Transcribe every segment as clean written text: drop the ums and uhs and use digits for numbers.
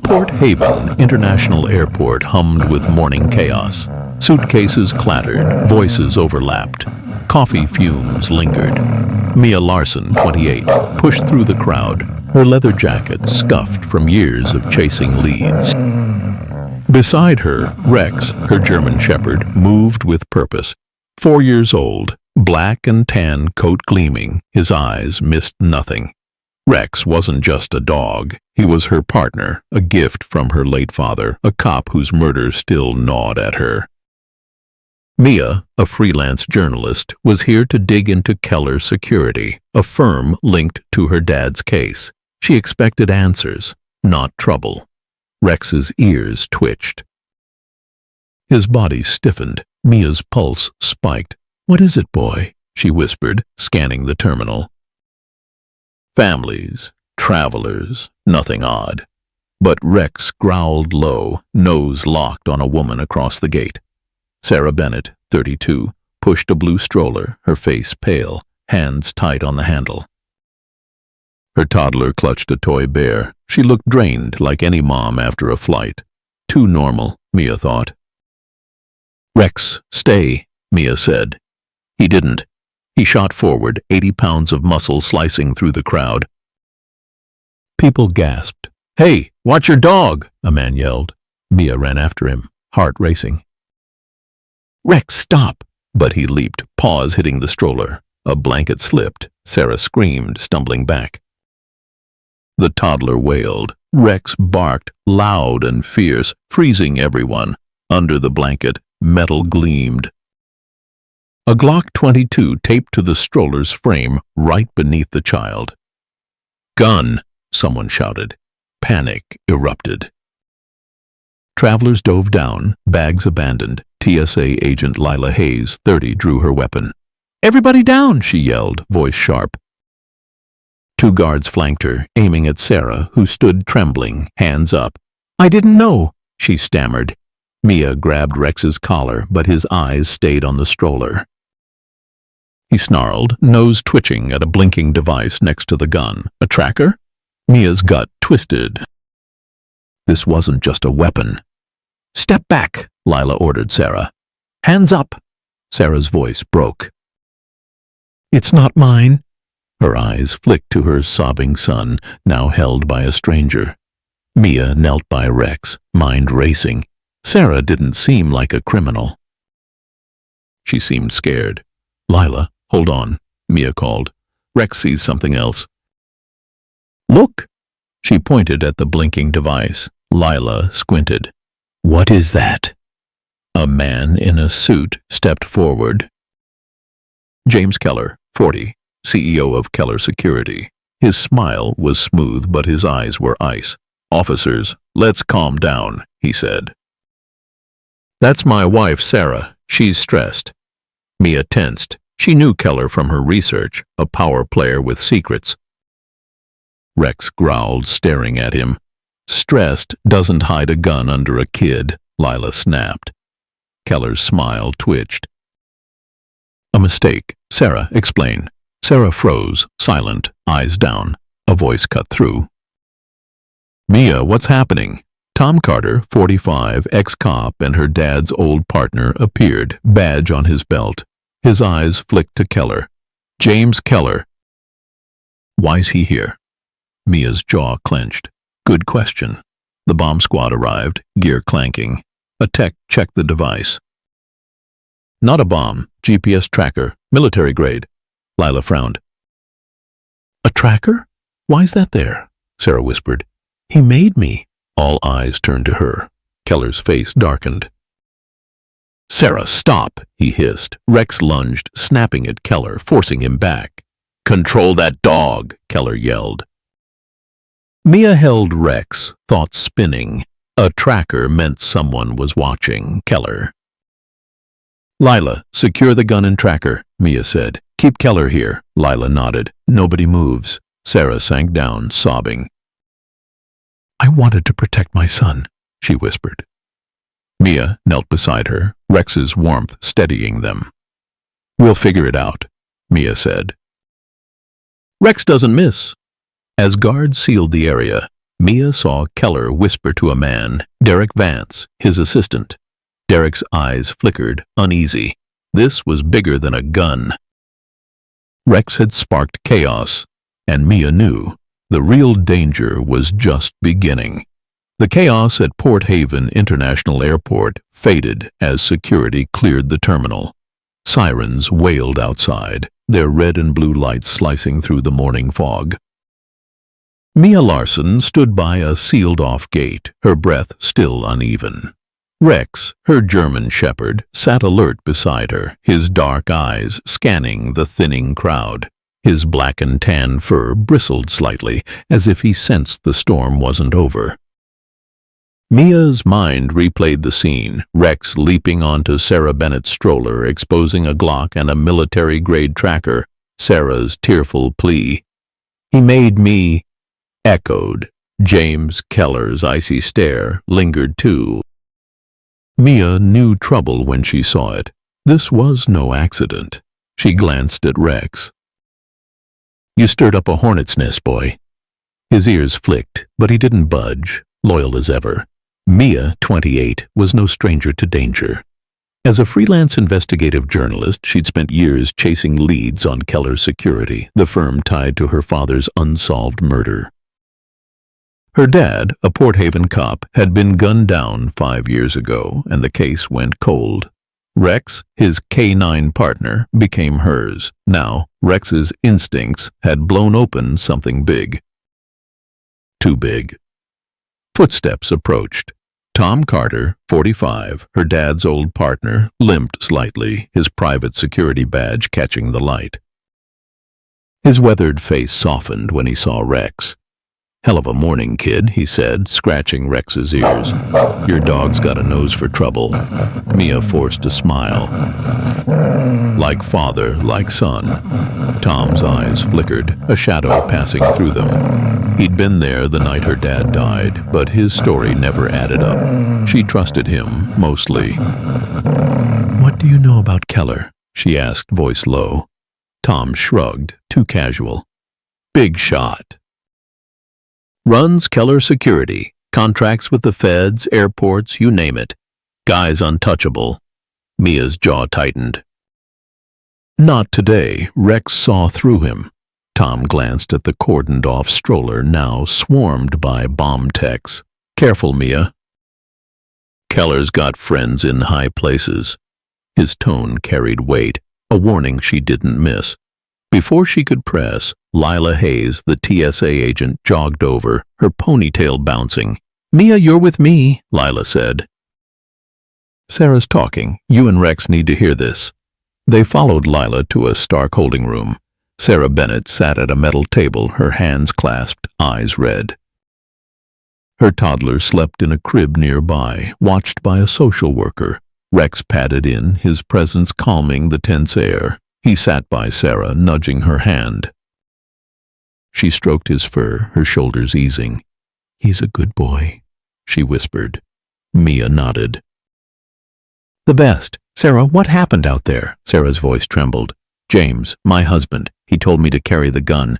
Port Haven International Airport hummed with morning chaos. Suitcases clattered, voices overlapped. Coffee fumes lingered. Mia Larson, 28, pushed through the crowd, her leather jacket scuffed from years of chasing leads. Beside her, Rex, her German shepherd, moved with purpose. 4 years old, black and tan coat gleaming, his eyes missed nothing. Rex wasn't just a dog. He was her partner, a gift from her late father, a cop whose murder still gnawed at her. Mia, a freelance journalist, was here to dig into Keller Security, a firm linked to her dad's case. She expected answers, not trouble. Rex's ears twitched. His body stiffened. Mia's pulse spiked. "What is it, boy?" she whispered, scanning the terminal. Families, travelers, nothing odd. But Rex growled low, nose locked on a woman across the gate. Sarah Bennett, 32, pushed a blue stroller, her face pale, hands tight on the handle. Her toddler clutched a toy bear. She looked drained, like any mom after a flight. Too normal, Mia thought. "Rex, stay," Mia said. He didn't. He shot forward, 80 pounds of muscle slicing through the crowd. People gasped. "Hey, watch your dog!" a man yelled. Mia ran after him, heart racing. "Rex, stop!" But he leaped, paws hitting the stroller. A blanket slipped. Sarah screamed, stumbling back. The toddler wailed. Rex barked, loud and fierce, freezing everyone. Under the blanket, metal gleamed. A Glock 22 taped to the stroller's frame right beneath the child. "Gun!" someone shouted. Panic erupted. Travelers dove down, bags abandoned. TSA agent Lila Hayes, 30, drew her weapon. "Everybody down!" she yelled, voice sharp. 2 guards flanked her, aiming at Sarah, who stood trembling, hands up. "I didn't know," she stammered. Mia grabbed Rex's collar, but his eyes stayed on the stroller. He snarled, nose twitching at a blinking device next to the gun. A tracker? Mia's gut twisted. This wasn't just a weapon. "Step back," Lila ordered Sarah. "Hands up." Sarah's voice broke. "It's not mine." Her eyes flicked to her sobbing son, now held by a stranger. Mia knelt by Rex, mind racing. Sarah didn't seem like a criminal. She seemed scared. "Lila, hold on," Mia called. "Rex sees something else." "Look!" She pointed at the blinking device. Lila squinted. "What is that?" A man in a suit stepped forward. James Keller, 40, CEO of Keller Security. His smile was smooth, but his eyes were ice. "Officers, let's calm down," he said. "That's my wife, Sarah. She's stressed." Mia tensed. She knew Keller from her research, a power player with secrets. Rex growled, staring at him. "Stressed doesn't hide a gun under a kid," Lila snapped. Keller's smile twitched. "A mistake. Sarah, explain." Sarah froze, silent, eyes down. A voice cut through. "Mia, what's happening?" Tom Carter, 45, ex-cop, and her dad's old partner appeared, badge on his belt. His eyes flicked to Keller. "James Keller." "Why's he here?" Mia's jaw clenched. "Good question." The bomb squad arrived, gear clanking. A tech checked the device. "Not a bomb. GPS tracker. Military grade." Lila frowned. "A tracker? Why's that there?" Sarah whispered. "He made me." All eyes turned to her. Keller's face darkened. "Sarah, stop," he hissed. Rex lunged, snapping at Keller, forcing him back. "Control that dog," Keller yelled. Mia held Rex, thoughts spinning. A tracker meant someone was watching Keller. "Lila, secure the gun and tracker," Mia said. "Keep Keller here." Lila nodded. "Nobody moves." Sarah sank down, sobbing. "I wanted to protect my son," she whispered. Mia knelt beside her, Rex's warmth steadying them. "We'll figure it out," Mia said. "Rex doesn't miss." As guards sealed the area, Mia saw Keller whisper to a man, Derek Vance, his assistant. Derek's eyes flickered, uneasy. This was bigger than a gun. Rex had sparked chaos, and Mia knew the real danger was just beginning. The chaos at Port Haven International Airport faded as security cleared the terminal. Sirens wailed outside, their red and blue lights slicing through the morning fog. Mia Larson stood by a sealed-off gate, her breath still uneven. Rex, her German shepherd, sat alert beside her, his dark eyes scanning the thinning crowd. His black and tan fur bristled slightly, as if he sensed the storm wasn't over. Mia's mind replayed the scene, Rex leaping onto Sarah Bennett's stroller, exposing a Glock and a military-grade tracker, Sarah's tearful plea. "He made me," echoed. James Keller's icy stare lingered too. Mia knew trouble when she saw it. This was no accident. She glanced at Rex. "You stirred up a hornet's nest, boy." His ears flicked, but he didn't budge, loyal as ever. Mia, 28, was no stranger to danger. As a freelance investigative journalist, she'd spent years chasing leads on Keller's Security, the firm tied to her father's unsolved murder. Her dad, a Port Haven cop, had been gunned down 5 years ago, and the case went cold. Rex, his K9 partner, became hers. Now, Rex's instincts had blown open something big. Too big. Footsteps approached. Tom Carter, 45, her dad's old partner, limped slightly, his private security badge catching the light. His weathered face softened when he saw Rex. "Hell of a morning, kid," he said, scratching Rex's ears. "Your dog's got a nose for trouble." Mia forced a smile. Like father, like son. Tom's eyes flickered, a shadow passing through them. He'd been there the night her dad died, but his story never added up. She trusted him, mostly. "What do you know about Keller?" she asked, voice low. Tom shrugged, too casual. "Big shot. Runs Keller Security, contracts with the feds, airports, you name it. Guy's untouchable." Mia's jaw tightened. Not today. Rex saw through him. Tom glanced at the cordoned-off stroller now swarmed by bomb techs. "Careful, Mia. Keller's got friends in high places." His tone carried weight, a warning she didn't miss. Before she could press, Lila Hayes, the TSA agent, jogged over, her ponytail bouncing. "Mia, you're with me," Lila said. "Sarah's talking. You and Rex need to hear this." They followed Lila to a stark holding room. Sarah Bennett sat at a metal table, her hands clasped, eyes red. Her toddler slept in a crib nearby, watched by a social worker. Rex padded in, his presence calming the tense air. He sat by Sarah, nudging her hand. She stroked his fur, her shoulders easing. "He's a good boy," she whispered. Mia nodded. "The best. Sarah, what happened out there?" Sarah's voice trembled. "James, my husband, he told me to carry the gun.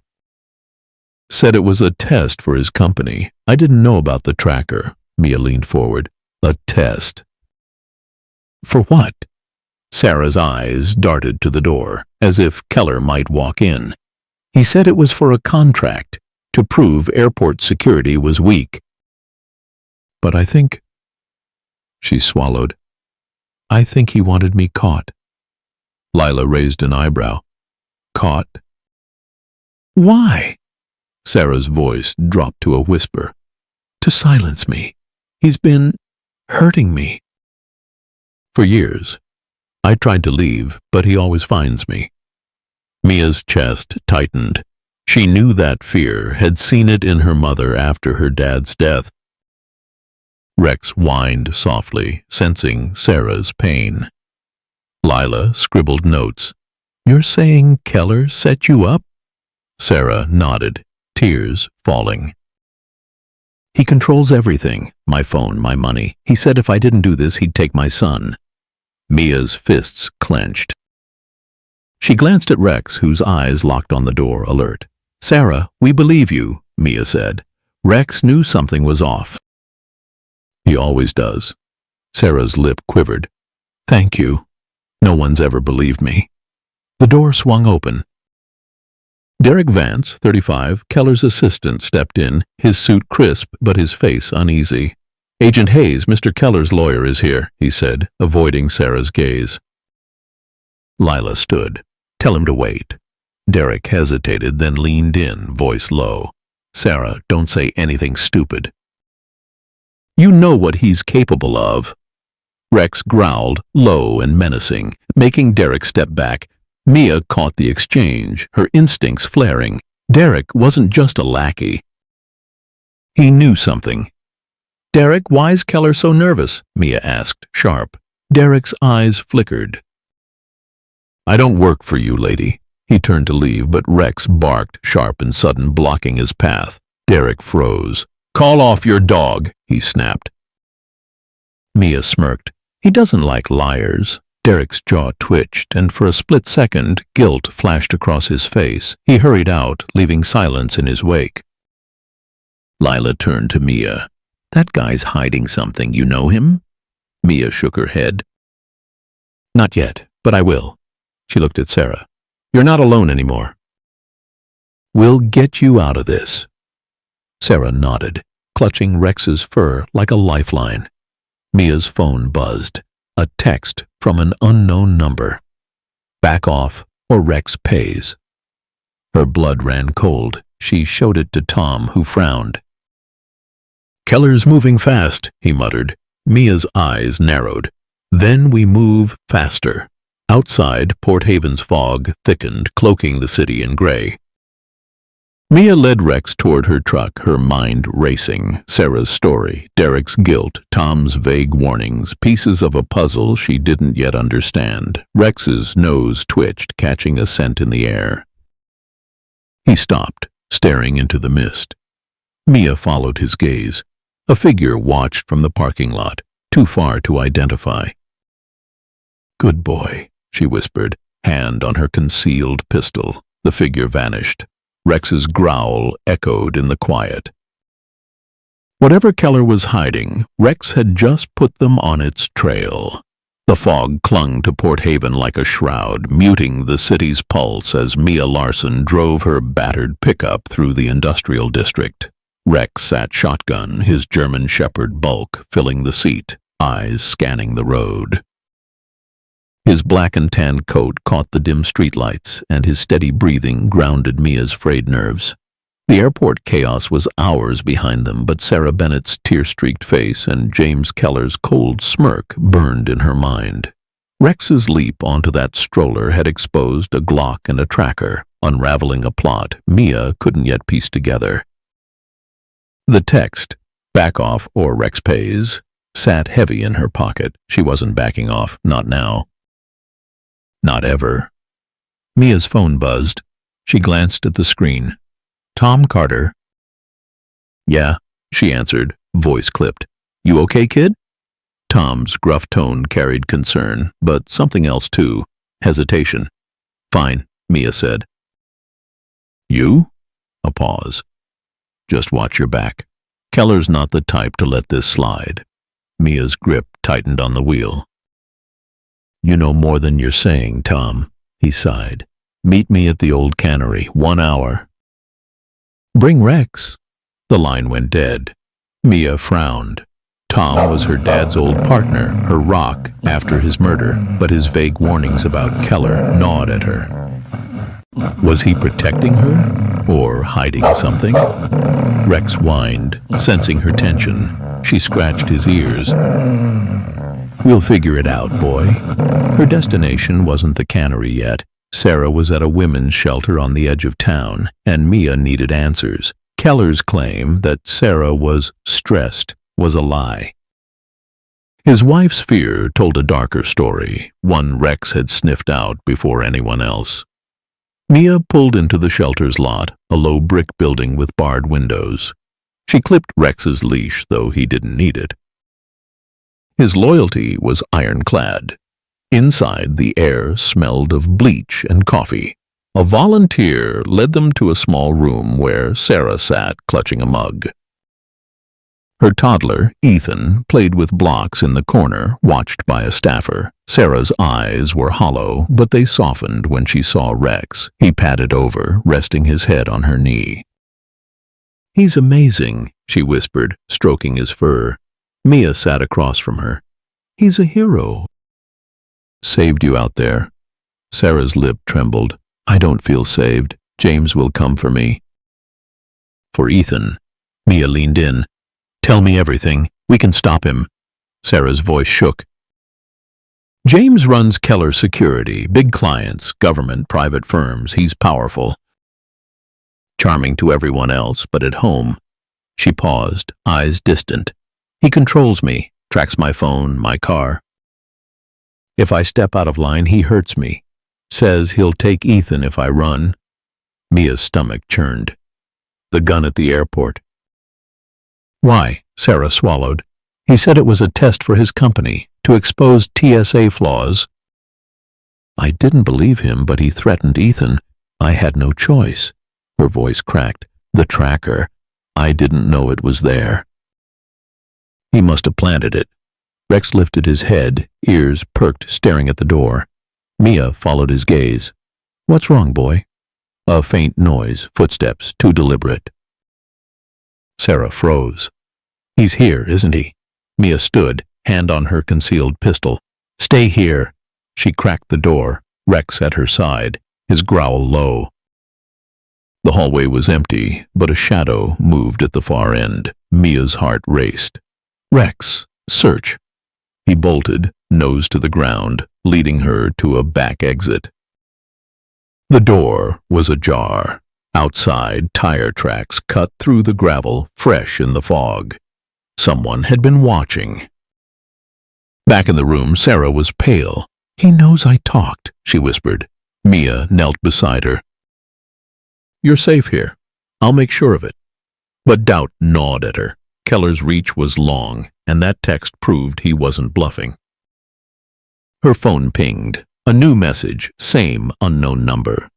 Said it was a test for his company. I didn't know about the tracker." Mia leaned forward. "A test. For what?" Sarah's eyes darted to the door, as if Keller might walk in. "He said it was for a contract, to prove airport security was weak." "But I think—" She swallowed. "I think he wanted me caught." Lila raised an eyebrow. "Caught? Why?" Sarah's voice dropped to a whisper. "To silence me. He's been hurting me." "For years. I tried to leave, but he always finds me." Mia's chest tightened. She knew that fear, had seen it in her mother after her dad's death. Rex whined softly, sensing Sarah's pain. Lila scribbled notes. "You're saying Keller set you up?" Sarah nodded, tears falling. "He controls everything, my phone, my money. He said if I didn't do this, he'd take my son." Mia's fists clenched. She glanced at Rex, whose eyes locked on the door, alert. "Sarah, we believe you," Mia said. Rex knew something was off. He always does. Sarah's lip quivered. Thank you. No one's ever believed me. The door swung open. Derek Vance, 35, Keller's assistant, stepped in, his suit crisp but his face uneasy. Agent Hayes, Mr. Keller's lawyer, is here, he said, avoiding Sarah's gaze. Lila stood. Tell him to wait. Derek hesitated, then leaned in, voice low. Sarah, don't say anything stupid. You know what he's capable of. Rex growled, low and menacing, making Derek step back. Mia caught the exchange, her instincts flaring. Derek wasn't just a lackey. He knew something. Derek, why's Keller so nervous? Mia asked, sharp. Derek's eyes flickered. I don't work for you, lady. He turned to leave, but Rex barked, sharp and sudden, blocking his path. Derek froze. Call off your dog, he snapped. Mia smirked. He doesn't like liars. Derek's jaw twitched, and for a split second, guilt flashed across his face. He hurried out, leaving silence in his wake. Lila turned to Mia. That guy's hiding something. You know him? Mia shook her head. Not yet, but I will. She looked at Sarah. You're not alone anymore. We'll get you out of this. Sarah nodded, clutching Rex's fur like a lifeline. Mia's phone buzzed. A text from an unknown number. Back off or Rex pays. Her blood ran cold. She showed it to Tom, who frowned. Keller's moving fast, he muttered. Mia's eyes narrowed. Then we move faster. Outside, Port Haven's fog thickened, cloaking the city in gray. Mia led Rex toward her truck, her mind racing. Sarah's story, Derek's guilt, Tom's vague warnings, pieces of a puzzle she didn't yet understand. Rex's nose twitched, catching a scent in the air. He stopped, staring into the mist. Mia followed his gaze. A figure watched from the parking lot, too far to identify. Good boy, she whispered, hand on her concealed pistol. The figure vanished. Rex's growl echoed in the quiet. Whatever Keller was hiding, Rex had just put them on its trail. The fog clung to Port Haven like a shroud, muting the city's pulse as Mia Larson drove her battered pickup through the industrial district. Rex sat shotgun, his German Shepherd bulk filling the seat, eyes scanning the road. His black and tan coat caught the dim streetlights, and his steady breathing grounded Mia's frayed nerves. The airport chaos was hours behind them, but Sarah Bennett's tear-streaked face and James Keller's cold smirk burned in her mind. Rex's leap onto that stroller had exposed a Glock and a tracker, unraveling a plot Mia couldn't yet piece together. The text, back off or Rex pays, sat heavy in her pocket. She wasn't backing off, not now. Not ever. Mia's phone buzzed. She glanced at the screen. Tom Carter. Yeah, she answered, voice clipped. You okay, kid? Tom's gruff tone carried concern, but something else too, hesitation. Fine, Mia said. You? A pause. Just watch your back. Keller's not the type to let this slide. Mia's grip tightened on the wheel. You know more than you're saying, Tom, he sighed. Meet me at the old cannery, 1 hour. Bring Rex. The line went dead. Mia frowned. Tom was her dad's old partner, her rock after his murder, but his vague warnings about Keller gnawed at her. Was he protecting her, or hiding something? Rex whined, sensing her tension. She scratched his ears. We'll figure it out, boy. Her destination wasn't the cannery yet. Sarah was at a women's shelter on the edge of town, and Mia needed answers. Keller's claim that Sarah was stressed was a lie. His wife's fear told a darker story, one Rex had sniffed out before anyone else. Mia pulled into the shelter's lot, a low brick building with barred windows. She clipped Rex's leash, though he didn't need it. His loyalty was ironclad. Inside, the air smelled of bleach and coffee. A volunteer led them to a small room where Sarah sat, clutching a mug. Her toddler, Ethan, played with blocks in the corner, watched by a staffer. Sarah's eyes were hollow, but they softened when she saw Rex. He padded over, resting his head on her knee. "He's amazing," she whispered, stroking his fur. Mia sat across from her. "He's a hero." "Saved you out there." Sarah's lip trembled. "I don't feel saved. James will come for me." "For Ethan." Mia leaned in. "Tell me everything. We can stop him." Sarah's voice shook. "James runs Keller Security, big clients, government, private firms. He's powerful. Charming to everyone else, but at home." She paused, eyes distant. "He controls me, tracks my phone, my car. If I step out of line, he hurts me. Says he'll take Ethan if I run." Mia's stomach churned. "The gun at the airport." "Why?" Sarah swallowed. "He said it was a test for his company, to expose TSA flaws." "I didn't believe him, but he threatened Ethan. I had no choice." Her voice cracked. "The tracker. I didn't know it was there. He must have planted it." Rex lifted his head, ears perked, staring at the door. Mia followed his gaze. "What's wrong, boy?" A faint noise, footsteps, too deliberate. Sarah froze. "He's here, isn't he?" Mia stood, hand on her concealed pistol. "Stay here." She cracked the door, Rex at her side, his growl low. The hallway was empty, but a shadow moved at the far end. Mia's heart raced. "Rex, search." He bolted, nose to the ground, leading her to a back exit. The door was ajar. Outside, tire tracks cut through the gravel, fresh in the fog. Someone had been watching. Back in the room, Sarah was pale. "He knows I talked," she whispered. Mia knelt beside her. "You're safe here. I'll make sure of it." But doubt gnawed at her. Keller's reach was long, and that text proved he wasn't bluffing. Her phone pinged. A new message, same unknown number.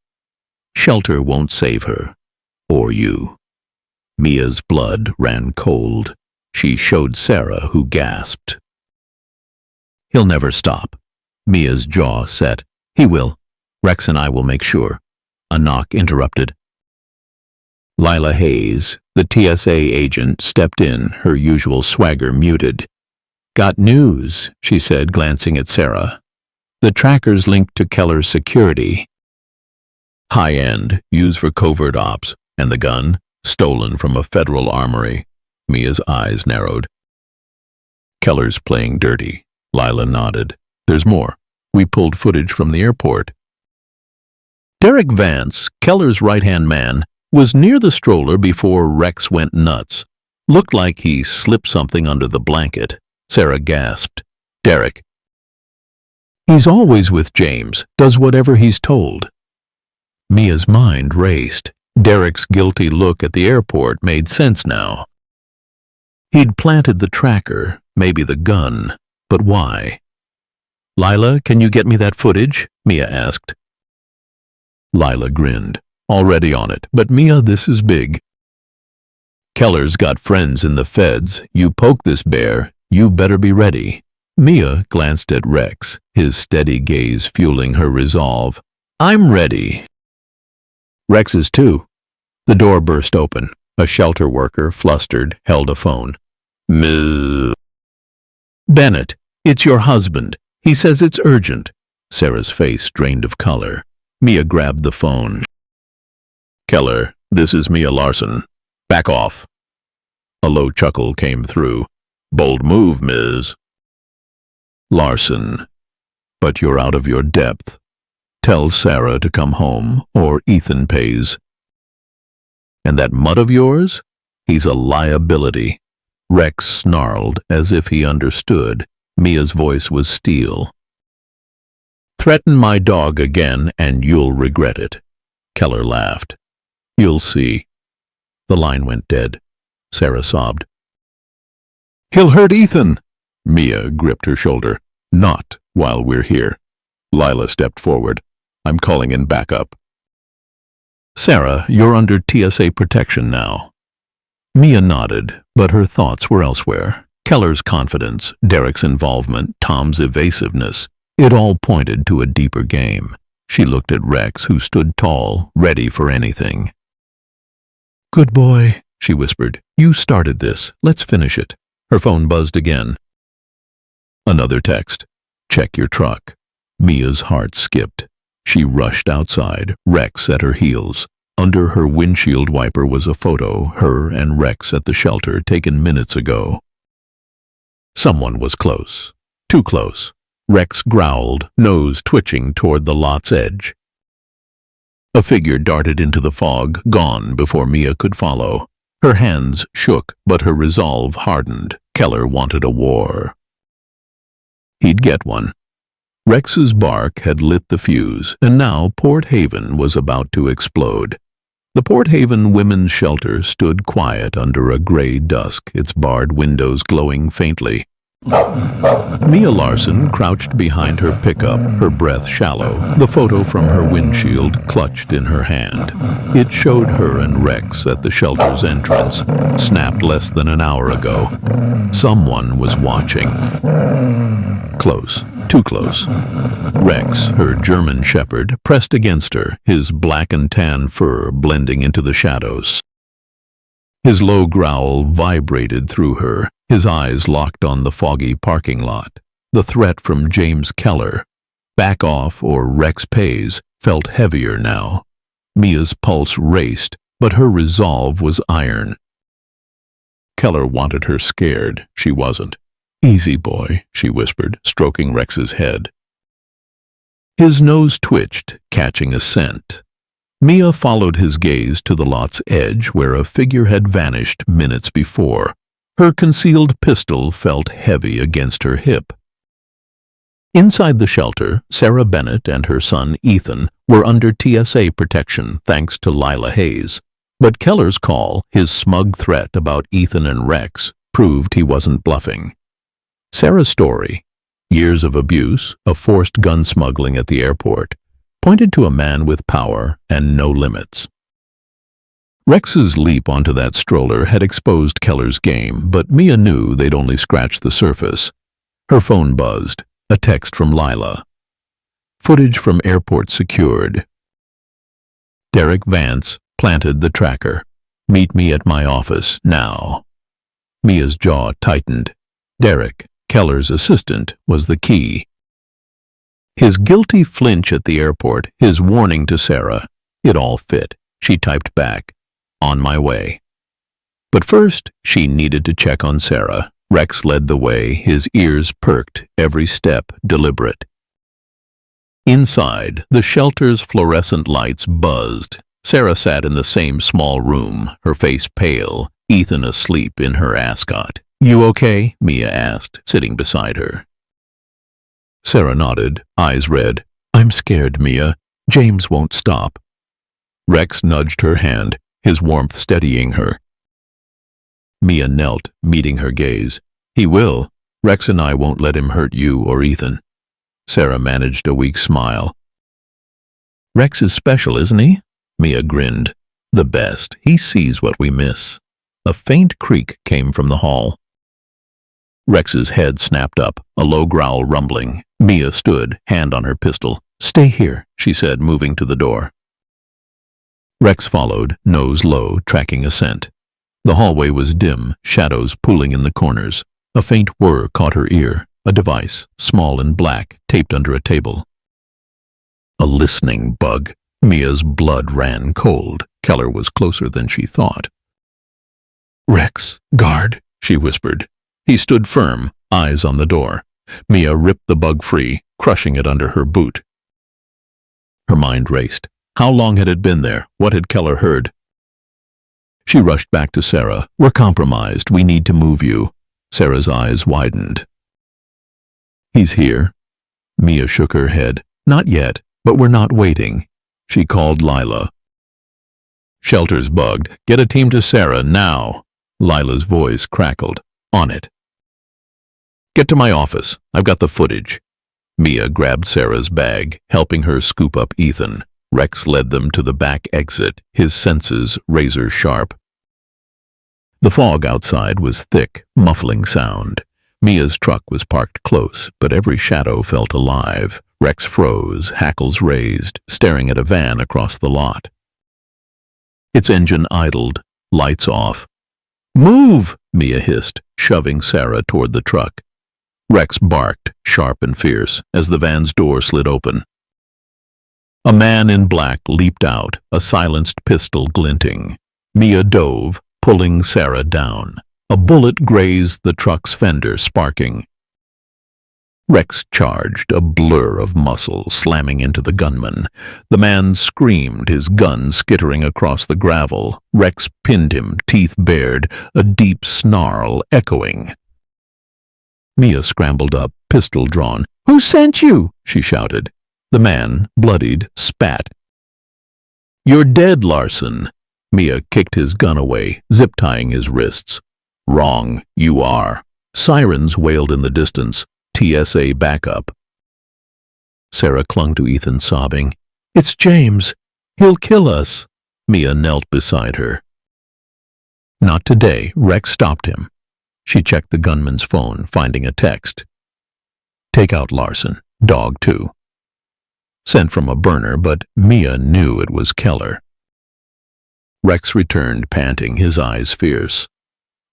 "Shelter won't save her. Or you." Mia's blood ran cold. She showed Sarah, who gasped. "He'll never stop." Mia's jaw set. "He will. Rex and I will make sure." A knock interrupted. Lila Hayes, the TSA agent, stepped in, her usual swagger muted. "Got news," she said, glancing at Sarah. "The tracker's linked to Keller's security. High-end, used for covert ops, and the gun, stolen from a federal armory." Mia's eyes narrowed. "Keller's playing dirty." Lila nodded. "There's more. We pulled footage from the airport." Derek Vance, Keller's right-hand man, was near the stroller before Rex went nuts. Looked like he slipped something under the blanket. Sarah gasped. "Derek." "He's always with James, does whatever he's told." Mia's mind raced. Derek's guilty look at the airport made sense now. He'd planted the tracker, maybe the gun, but why? "Lila, can you get me that footage?" Mia asked. Lila grinned. "Already on it, but Mia, this is big. Keller's got friends in the feds. You poke this bear, you better be ready." Mia glanced at Rex, his steady gaze fueling her resolve. "I'm ready." Rex is too. The door burst open. A shelter worker, flustered, held a phone. "Ms. Bennett, it's your husband. He says it's urgent." Sarah's face drained of color. Mia grabbed the phone. "Keller, this is Mia Larson. Back off." A low chuckle came through. "Bold move, Ms. Larson. But you're out of your depth. Tell Sarah to come home, or Ethan pays. And that mutt of yours? He's a liability." Rex snarled as if he understood. Mia's voice was steel. "Threaten my dog again, and you'll regret it." Keller laughed. "You'll see." The line went dead. Sarah sobbed. "He'll hurt Ethan." Mia gripped her shoulder. "Not while we're here." Lila stepped forward. "I'm calling in backup." "Sarah, you're under TSA protection now." Mia nodded, but her thoughts were elsewhere. Keller's confidence, Derek's involvement, Tom's evasiveness, it all pointed to a deeper game. She looked at Rex, who stood tall, ready for anything. "Good boy," she whispered. "You started this. Let's finish it." Her phone buzzed again. Another text. "Check your truck." Mia's heart skipped. She rushed outside, Rex at her heels. Under her windshield wiper was a photo, her and Rex at the shelter, taken minutes ago. Someone was close. Too close. Rex growled, nose twitching toward the lot's edge. A figure darted into the fog, gone before Mia could follow. Her hands shook, but her resolve hardened. Keller wanted a war. He'd get one. Rex's bark had lit the fuse, and now Port Haven was about to explode. The Port Haven Women's Shelter stood quiet under a gray dusk, its barred windows glowing faintly. Mia Larson crouched behind her pickup, her breath shallow, the photo from her windshield clutched in her hand. It showed her and Rex at the shelter's entrance, snapped less than an hour ago. Someone was watching. Close, too close. Rex, her German shepherd, pressed against her, his black and tan fur blending into the shadows. His low growl vibrated through her, his eyes locked on the foggy parking lot. The threat from James Keller, back off or Rex pays, felt heavier now. Mia's pulse raced, but her resolve was iron. Keller wanted her scared. She wasn't. "Easy, boy," she whispered, stroking Rex's head. His nose twitched, catching a scent. Mia followed his gaze to the lot's edge where a figure had vanished minutes before. Her concealed pistol felt heavy against her hip. Inside the shelter, Sarah Bennett and her son Ethan were under TSA protection thanks to Lila Hayes. But Keller's call, his smug threat about Ethan and Rex, proved he wasn't bluffing. Sarah's story, years of abuse, of forced gun smuggling at the airport, pointed to a man with power and no limits. Rex's leap onto that stroller had exposed Keller's game, but Mia knew they'd only scratched the surface. Her phone buzzed, a text from Lila. Footage from airport secured. Derek Vance planted the tracker. "Meet me at my office, now." Mia's jaw tightened. Derek, Keller's assistant, was the key. His guilty flinch at the airport, his warning to Sarah, it all fit. She typed back, "On my way." But first, she needed to check on Sarah. Rex led the way, his ears perked, every step deliberate. Inside, the shelter's fluorescent lights buzzed. Sarah sat in the same small room, her face pale, Ethan asleep in her ascot. "You okay?" Mia asked, sitting beside her. Sarah nodded, eyes red. "I'm scared, Mia. James won't stop." Rex nudged her hand, his warmth steadying her. Mia knelt, meeting her gaze. "He will. Rex and I won't let him hurt you or Ethan." Sarah managed a weak smile. "Rex is special, isn't he?" Mia grinned. "The best. He sees what we miss." A faint creak came from the hall. Rex's head snapped up, a low growl rumbling. Mia stood, hand on her pistol. "Stay here," she said, moving to the door. Rex followed, nose low, tracking a scent. The hallway was dim, shadows pooling in the corners. A faint whir caught her ear, a device, small and black, taped under a table. A listening bug. Mia's blood ran cold. Keller was closer than she thought. "Rex, guard," she whispered. He stood firm, eyes on the door. Mia ripped the bug free, crushing it under her boot. Her mind raced. How long had it been there? What had Keller heard? She rushed back to Sarah. "We're compromised. We need to move you." Sarah's eyes widened. "He's here." Mia shook her head. "Not yet, but we're not waiting." She called Lila. "Shelter's bugged. Get a team to Sarah, now." Lila's voice crackled. "On it." "Get to my office. I've got the footage." Mia grabbed Sarah's bag, helping her scoop up Ethan. Rex led them to the back exit, his senses razor sharp. The fog outside was thick, muffling sound. Mia's truck was parked close, but every shadow felt alive. Rex froze, hackles raised, staring at a van across the lot. Its engine idled, lights off. "Move!" Mia hissed, shoving Sarah toward the truck. Rex barked, sharp and fierce, as the van's door slid open. A man in black leaped out, a silenced pistol glinting. Mia dove, pulling Sarah down. A bullet grazed the truck's fender, sparking. Rex charged, a blur of muscle slamming into the gunman. The man screamed, his gun skittering across the gravel. Rex pinned him, teeth bared, a deep snarl echoing. Mia scrambled up, pistol drawn. "Who sent you?" she shouted. The man, bloodied, spat. "You're dead, Larson." Mia kicked his gun away, zip-tying his wrists. "Wrong, you are." Sirens wailed in the distance. TSA backup. Sarah clung to Ethan, sobbing. "It's James. He'll kill us." Mia knelt beside her. Not today. Rex stopped him. She checked the gunman's phone, finding a text. "Take out Larson. Dog too." Sent from a burner, but Mia knew it was Keller. Rex returned, panting, his eyes fierce.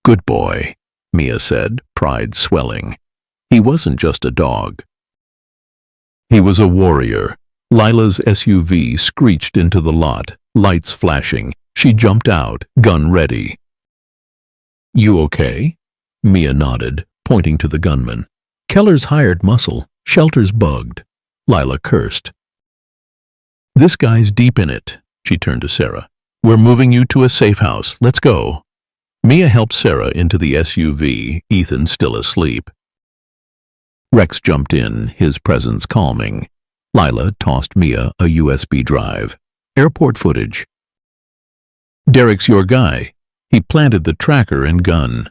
"Good boy," Mia said, pride swelling. He wasn't just a dog. He was a warrior. Lila's SUV screeched into the lot, lights flashing. She jumped out, gun ready. "You okay?" Mia nodded, pointing to the gunman. "Keller's hired muscle. Shelter's bugged." Lila cursed. "This guy's deep in it." She turned to Sarah. "We're moving you to a safe house. Let's go." Mia helped Sarah into the SUV, Ethan still asleep. Rex jumped in, his presence calming. Lila tossed Mia a USB drive. Airport footage. "Derek's your guy. He planted the tracker and gun."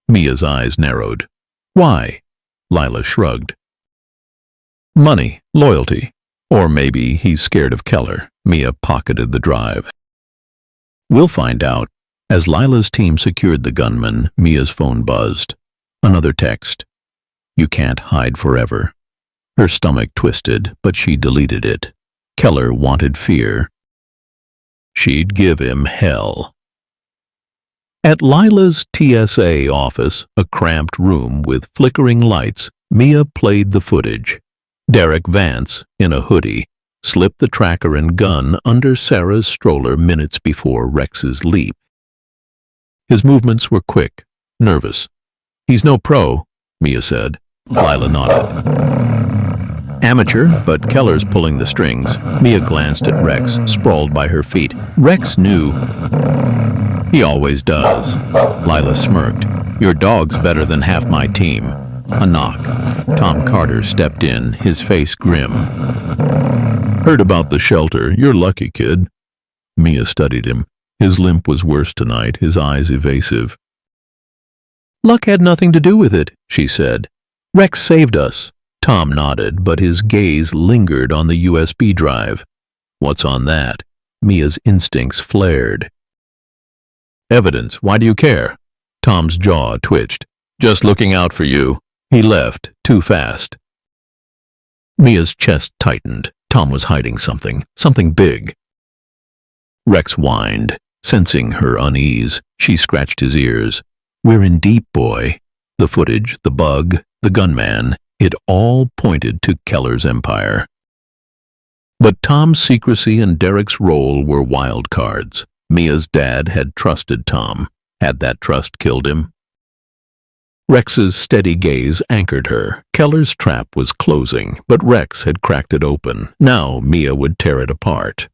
Mia's eyes narrowed. "Why?" Lila shrugged. "Money, loyalty. Or maybe he's scared of Keller." Mia pocketed the drive. "We'll find out." As Lila's team secured the gunman, Mia's phone buzzed. Another text. "You can't hide forever." Her stomach twisted, but she deleted it. Keller wanted fear. She'd give him hell. At Lila's TSA office, a cramped room with flickering lights, Mia played the footage. Derek Vance, in a hoodie, slipped the tracker and gun under Sarah's stroller minutes before Rex's leap. His movements were quick, nervous. "He's no pro," Mia said. Lila nodded. "Amateur, but Keller's pulling the strings." Mia glanced at Rex, sprawled by her feet. Rex knew. "He always does." Lila smirked. "Your dog's better than half my team." A knock. Tom Carter stepped in, his face grim. "Heard about the shelter. You're lucky, kid." Mia studied him. His limp was worse tonight, his eyes evasive. "Luck had nothing to do with it," she said. "Rex saved us." Tom nodded, but his gaze lingered on the USB drive. "What's on that?" Mia's instincts flared. "Evidence. Why do you care?" Tom's jaw twitched. "Just looking out for you." He left, too fast. Mia's chest tightened. Tom was hiding something big. Rex whined. Sensing her unease, she scratched his ears. "We're in deep, boy." The footage, the bug, the gunman, it all pointed to Keller's empire. But Tom's secrecy and Derek's role were wild cards. Mia's dad had trusted Tom. Had that trust killed him? Rex's steady gaze anchored her. Keller's trap was closing, but Rex had cracked it open. Now Mia would tear it apart.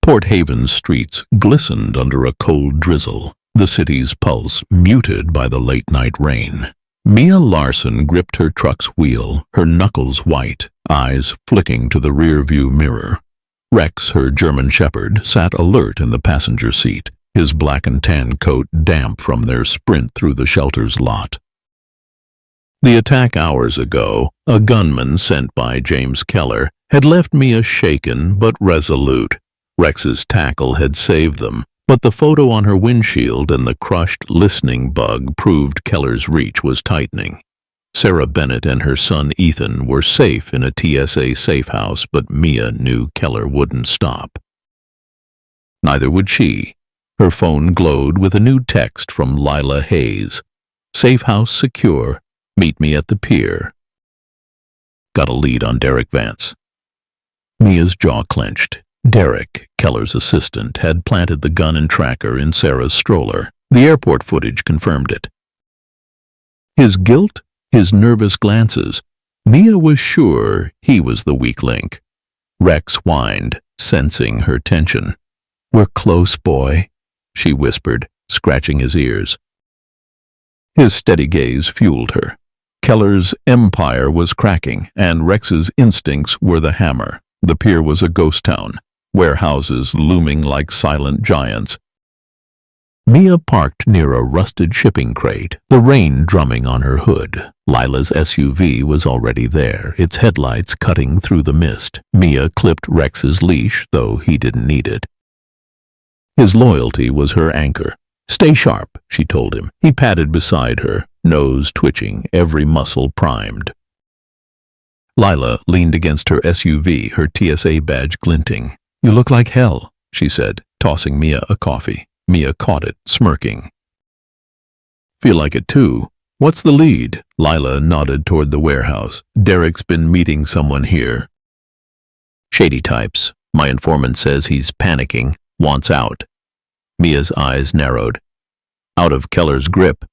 Port Haven's streets glistened under a cold drizzle, the city's pulse muted by the late-night rain. Mia Larson gripped her truck's wheel, her knuckles white, eyes flicking to the rear-view mirror. Rex, her German shepherd, sat alert in the passenger seat, his black and tan coat damp from their sprint through the shelter's lot. The attack hours ago, a gunman sent by James Keller, had left Mia shaken but resolute. Rex's tackle had saved them, But the photo on her windshield and the crushed listening bug proved Keller's reach was tightening. Sarah Bennett and her son Ethan were safe in a TSA safe house, but Mia knew Keller wouldn't stop. Neither would she. Her phone glowed with a new text from Lila Hayes. "Safe house secure. Meet me at the pier." Got a lead on Derek Vance. Mia's jaw clenched. Derek, Keller's assistant, had planted the gun and tracker in Sarah's stroller. The airport footage confirmed it. His guilt, his nervous glances. Mia was sure he was the weak link. Rex whined, sensing her tension. "We're close, boy," she whispered, scratching his ears. His steady gaze fueled her. Keller's empire was cracking, and Rex's instincts were the hammer. The pier was a ghost town, warehouses looming like silent giants. Mia parked near a rusted shipping crate, the rain drumming on her hood. Lila's SUV was already there, its headlights cutting through the mist. Mia clipped Rex's leash, though he didn't need it. His loyalty was her anchor. "Stay sharp," she told him. He padded beside her, nose twitching, every muscle primed. Lila leaned against her SUV, her TSA badge glinting. "You look like hell," she said, tossing Mia a coffee. Mia caught it, smirking. "Feel like it too. What's the lead?" Lila nodded toward the warehouse. "Derek's been meeting someone here." "Shady types. My informant says he's panicking, wants out." Mia's eyes narrowed. "Out of Keller's grip."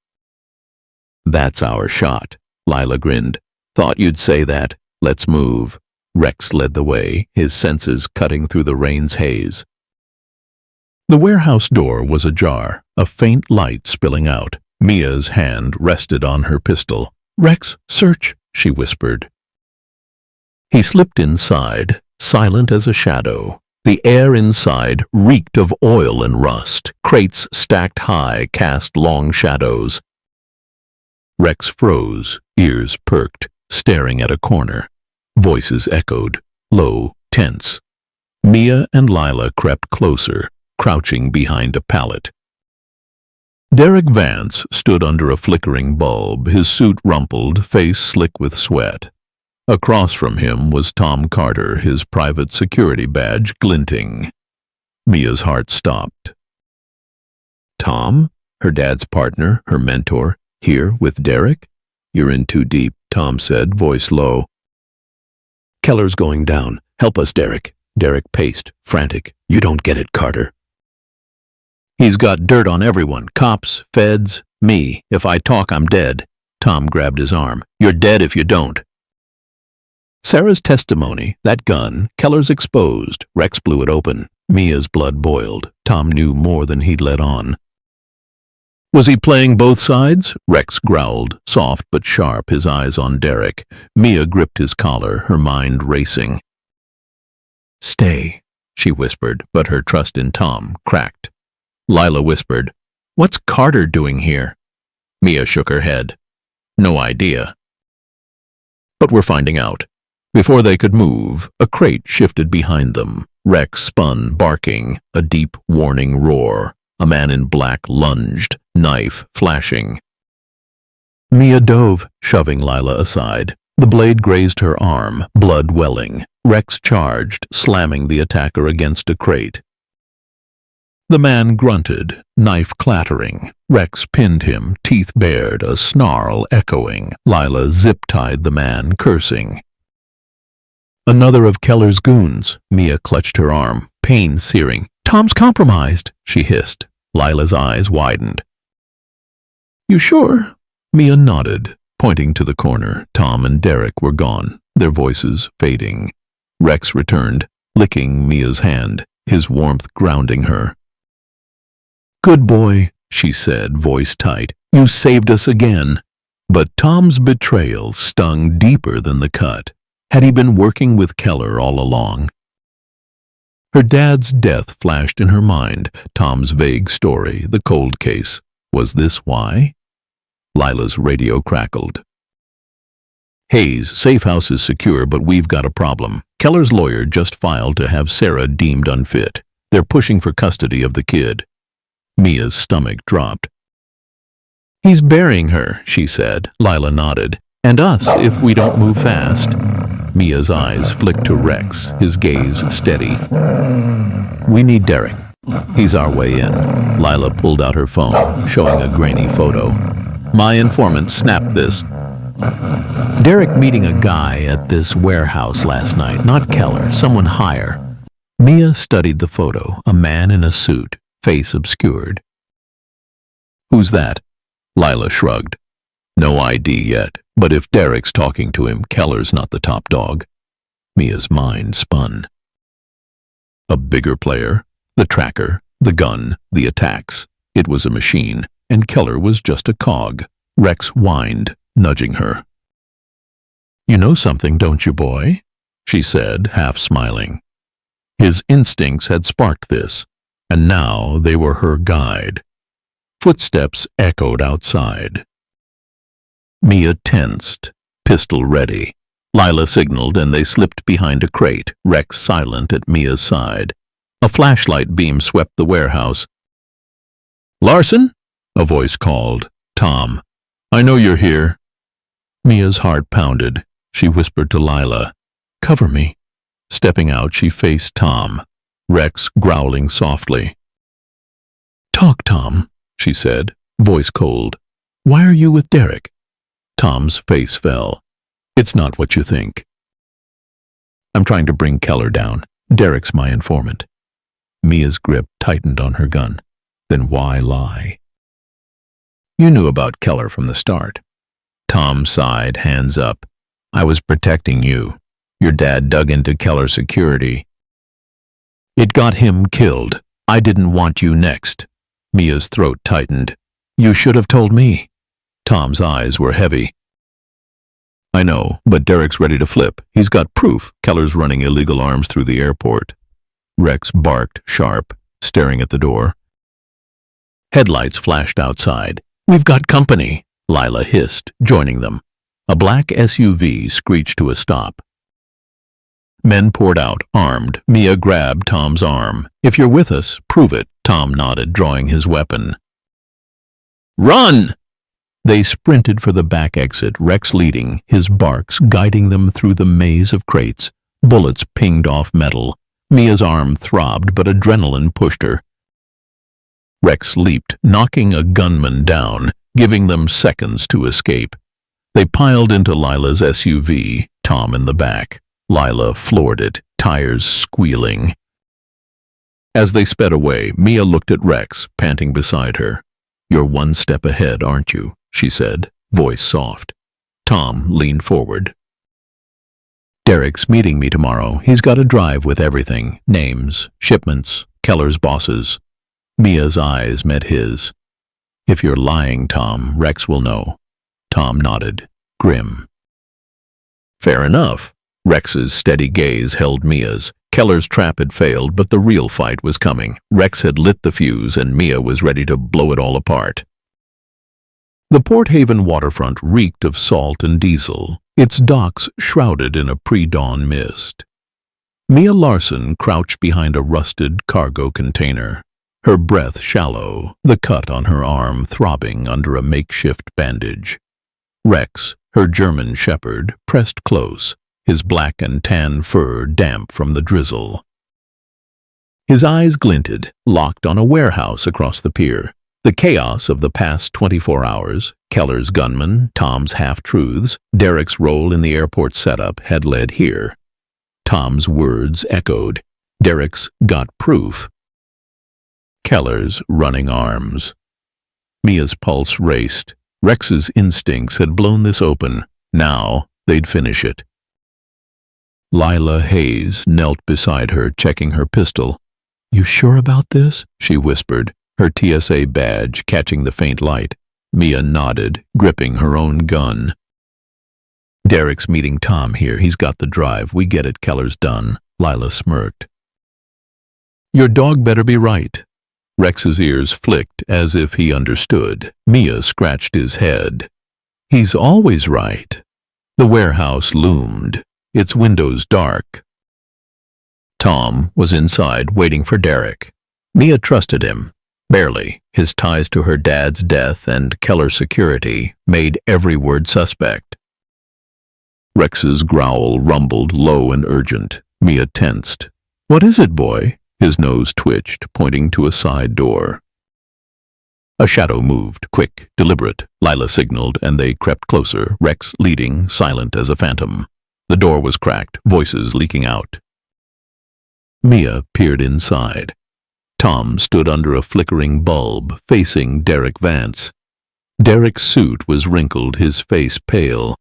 "That's our shot," Lila grinned. "Thought you'd say that. Let's move." Rex led the way, his senses cutting through the rain's haze. The warehouse door was ajar, a faint light spilling out. Mia's hand rested on her pistol. "Rex, search," she whispered. He slipped inside, silent as a shadow. The air inside reeked of oil and rust. Crates stacked high cast long shadows. Rex froze, ears perked, staring at a corner. Voices echoed, low, tense. Mia and Lila crept closer, crouching behind a pallet. Derek Vance stood under a flickering bulb, his suit rumpled, face slick with sweat. Across from him was Tom Carter, his private security badge glinting. Mia's heart stopped. "Tom? Her dad's partner, her mentor, here with Derek?" "You're in too deep," Tom said, voice low. "Keller's going down. Help us, Derek." Derek paced, frantic. "You don't get it, Carter." "He's got dirt on everyone. Cops, feds, me. If I talk, I'm dead." Tom grabbed his arm. "You're dead if you don't." Sarah's testimony, that gun, Keller's exposed. Rex blew it open. Mia's blood boiled. Tom knew more than he'd let on. "Was he playing both sides?" Rex growled, soft but sharp, his eyes on Derek. Mia gripped his collar, her mind racing. "Stay," she whispered, but her trust in Tom cracked. Lila whispered, "What's Carter doing here?" Mia shook her head. "No idea. But we're finding out." Before they could move, a crate shifted behind them. Rex spun, barking, a deep, warning roar. A man in black lunged, knife flashing. Mia dove, shoving Lila aside. The blade grazed her arm, blood welling. Rex charged, slamming the attacker against a crate. The man grunted, knife clattering. Rex pinned him, teeth bared, a snarl echoing. Lila zip-tied the man, cursing. "Another of Keller's goons." Mia clutched her arm, pain searing. "Tom's compromised," she hissed. Lila's eyes widened. "You sure?" Mia nodded, pointing to the corner. Tom and Derek were gone, their voices fading. Rex returned, licking Mia's hand, his warmth grounding her. "Good boy," she said, voice tight. "You saved us again." But Tom's betrayal stung deeper than the cut. Had he been working with Keller all along? Her dad's death flashed in her mind, Tom's vague story, the cold case. Was this why? Lila's radio crackled. "Hayes, safe house is secure, but we've got a problem. Keller's lawyer just filed to have Sarah deemed unfit. They're pushing for custody of the kid." Mia's stomach dropped. "He's burying her," she said. Lila nodded. "And us, if we don't move fast." Mia's eyes flicked to Rex, his gaze steady. "We need Derek. He's our way in." Lila pulled out her phone, showing a grainy photo. "My informant snapped this. Derek meeting a guy at this warehouse last night, not Keller, someone higher." Mia studied the photo, a man in a suit, face obscured. "Who's that?" Lila shrugged. "No ID yet, but if Derek's talking to him, Keller's not the top dog." Mia's mind spun. A bigger player, the tracker, the gun, the attacks. It was a machine, and Keller was just a cog. Rex whined, nudging her. "You know something, don't you, boy?" she said, half smiling. His instincts had sparked this, and now they were her guide. Footsteps echoed outside. Mia tensed, pistol ready. Lila signaled and they slipped behind a crate, Rex silent at Mia's side. A flashlight beam swept the warehouse. "Larson?" a voice called. "Tom. I know you're here." Mia's heart pounded. She whispered to Lila, "Cover me." Stepping out, she faced Tom, Rex growling softly. "Talk, Tom," she said, voice cold. "Why are you with Derek?" Tom's face fell. "It's not what you think. I'm trying to bring Keller down. Derek's my informant." Mia's grip tightened on her gun. "Then why lie?" "You knew about Keller from the start." Tom sighed, hands up. "I was protecting you. Your dad dug into Keller's security. It got him killed. I didn't want you next." Mia's throat tightened. "You should have told me." Tom's eyes were heavy. "I know, but Derek's ready to flip. He's got proof Keller's running illegal arms through the airport." Rex barked, sharp, staring at the door. Headlights flashed outside. "We've got company," Lila hissed, joining them. A black SUV screeched to a stop. Men poured out, armed. Mia grabbed Tom's arm. "If you're with us, prove it," Tom nodded, drawing his weapon. "Run!" They sprinted for the back exit, Rex leading, his barks guiding them through the maze of crates. Bullets pinged off metal. Mia's arm throbbed, but adrenaline pushed her. Rex leaped, knocking a gunman down, giving them seconds to escape. They piled into Lila's SUV, Tom in the back. Lila floored it, tires squealing. As they sped away, Mia looked at Rex, panting beside her. "You're one step ahead, aren't you?" she said, voice soft. Tom leaned forward. "Derek's meeting me tomorrow. He's got a drive with everything. Names, shipments, Keller's bosses." Mia's eyes met his. "If you're lying, Tom, Rex will know." Tom nodded, grim. "Fair enough." Rex's steady gaze held Mia's. Keller's trap had failed, but the real fight was coming. Rex had lit the fuse, and Mia was ready to blow it all apart. The Port Haven waterfront reeked of salt and diesel, its docks shrouded in a pre-dawn mist. Mia Larson crouched behind a rusted cargo container, her breath shallow, the cut on her arm throbbing under a makeshift bandage. Rex, her German shepherd, pressed close, his black and tan fur damp from the drizzle. His eyes glinted, locked on a warehouse across the pier. The chaos of the past 24 hours, Keller's gunman, Tom's half-truths, Derek's role in the airport setup had led here. Tom's words echoed. Derek's got proof. Keller's running arms. Mia's pulse raced. Rex's instincts had blown this open. Now they'd finish it. Lila Hayes knelt beside her, checking her pistol. "You sure about this?" she whispered, her TSA badge catching the faint light. Mia nodded, gripping her own gun. "Derek's meeting Tom here. He's got the drive. We get it. Keller's done." Lila smirked. "Your dog better be right." Rex's ears flicked as if he understood. Mia scratched his head. "He's always right." The warehouse loomed, its windows dark. Tom was inside, waiting for Derek. Mia trusted him. Barely. His ties to her dad's death and Keller's security made every word suspect. Rex's growl rumbled low and urgent. Mia tensed. "What is it, boy?" His nose twitched, pointing to a side door. A shadow moved, quick, deliberate. Lila signaled, and they crept closer, Rex leading, silent as a phantom. The door was cracked, voices leaking out. Mia peered inside. Tom stood under a flickering bulb, facing Derek Vance. Derek's suit was wrinkled, his face pale.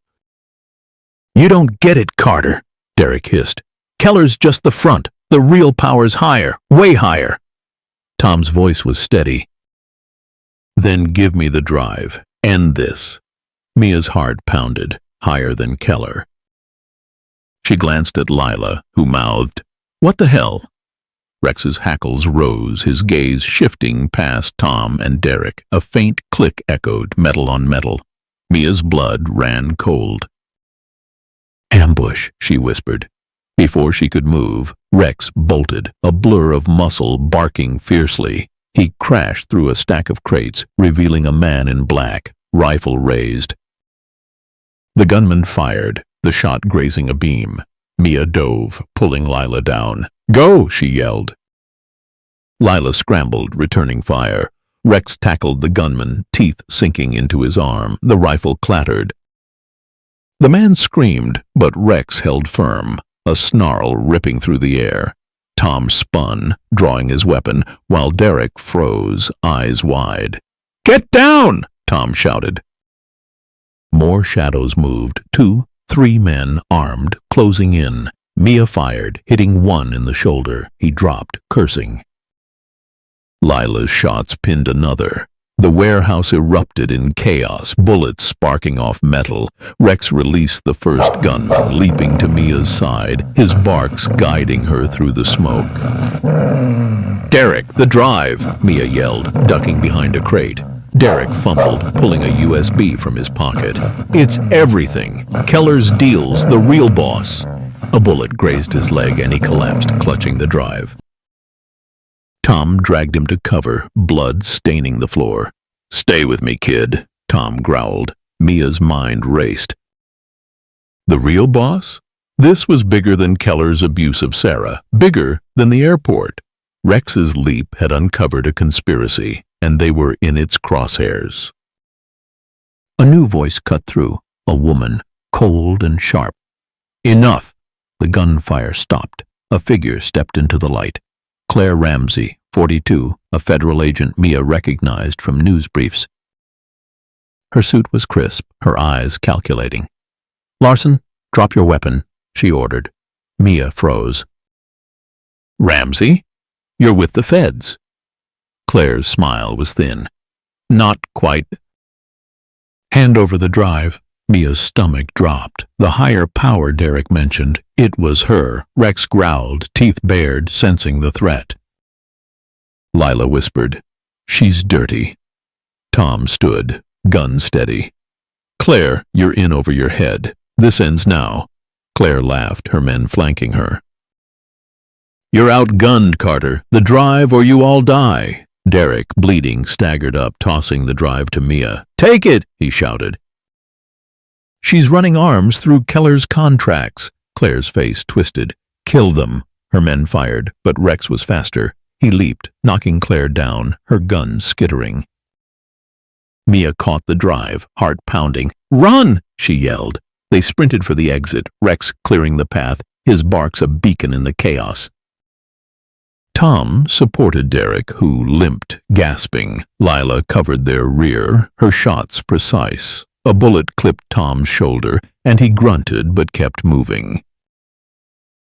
"You don't get it, Carter," Derek hissed. "Keller's just the front. The real power's higher, way higher." Tom's voice was steady. "Then give me the drive. End this." Mia's heart pounded, higher than Keller. She glanced at Lila, who mouthed, "What the hell?" Rex's hackles rose, his gaze shifting past Tom and Derek. A faint click echoed, metal on metal. Mia's blood ran cold. "Ambush," she whispered. Before she could move, Rex bolted, a blur of muscle barking fiercely. He crashed through a stack of crates, revealing a man in black, rifle raised. The gunman fired, the shot grazing a beam. Mia dove, pulling Lila down. "Go!" she yelled. Lila scrambled, returning fire. Rex tackled the gunman, teeth sinking into his arm. The rifle clattered. The man screamed, but Rex held firm, a snarl ripping through the air. Tom spun, drawing his weapon, while Derek froze, eyes wide. "Get down!" Tom shouted. More shadows moved, 2, 3 men, armed, closing in. Mia fired, hitting one in the shoulder. He dropped, cursing. Lila's shots pinned another. The warehouse erupted in chaos, bullets sparking off metal. Rex released the first gunman, leaping to Mia's side, his barks guiding her through the smoke. "Derek, the drive!" Mia yelled, ducking behind a crate. Derek fumbled, pulling a USB from his pocket. "It's everything. Keller's deals, the real boss." A bullet grazed his leg and he collapsed, clutching the drive. Tom dragged him to cover, blood staining the floor. "Stay with me, kid," Tom growled. Mia's mind raced. The real boss? This was bigger than Keller's abuse of Sarah, bigger than the airport. Rex's leap had uncovered a conspiracy, and they were in its crosshairs. A new voice cut through, a woman, cold and sharp. "Enough!" The gunfire stopped. A figure stepped into the light. Claire Ramsey, 42, a federal agent Mia recognized from news briefs. Her suit was crisp, her eyes calculating. "Larson, drop your weapon," she ordered. Mia froze. "Ramsey? You're with the feds." Claire's smile was thin. "Not quite." "Hand over the drive." Mia's stomach dropped. The higher power Derek mentioned, it was her. Rex growled, teeth bared, sensing the threat. Lila whispered, "She's dirty." Tom stood, gun steady. "Claire, you're in over your head. This ends now." Claire laughed, her men flanking her. "You're outgunned, Carter. The drive or you all die." Derek, bleeding, staggered up, tossing the drive to Mia. "Take it!" he shouted. "She's running arms through Keller's contracts." Claire's face twisted. "Kill them." Her men fired, but Rex was faster. He leaped, knocking Claire down, her gun skittering. Mia caught the drive, heart pounding. "Run!" she yelled. They sprinted for the exit, Rex clearing the path, his barks a beacon in the chaos. Tom supported Derek, who limped, gasping. Lila covered their rear, her shots precise. A bullet clipped Tom's shoulder, and he grunted but kept moving.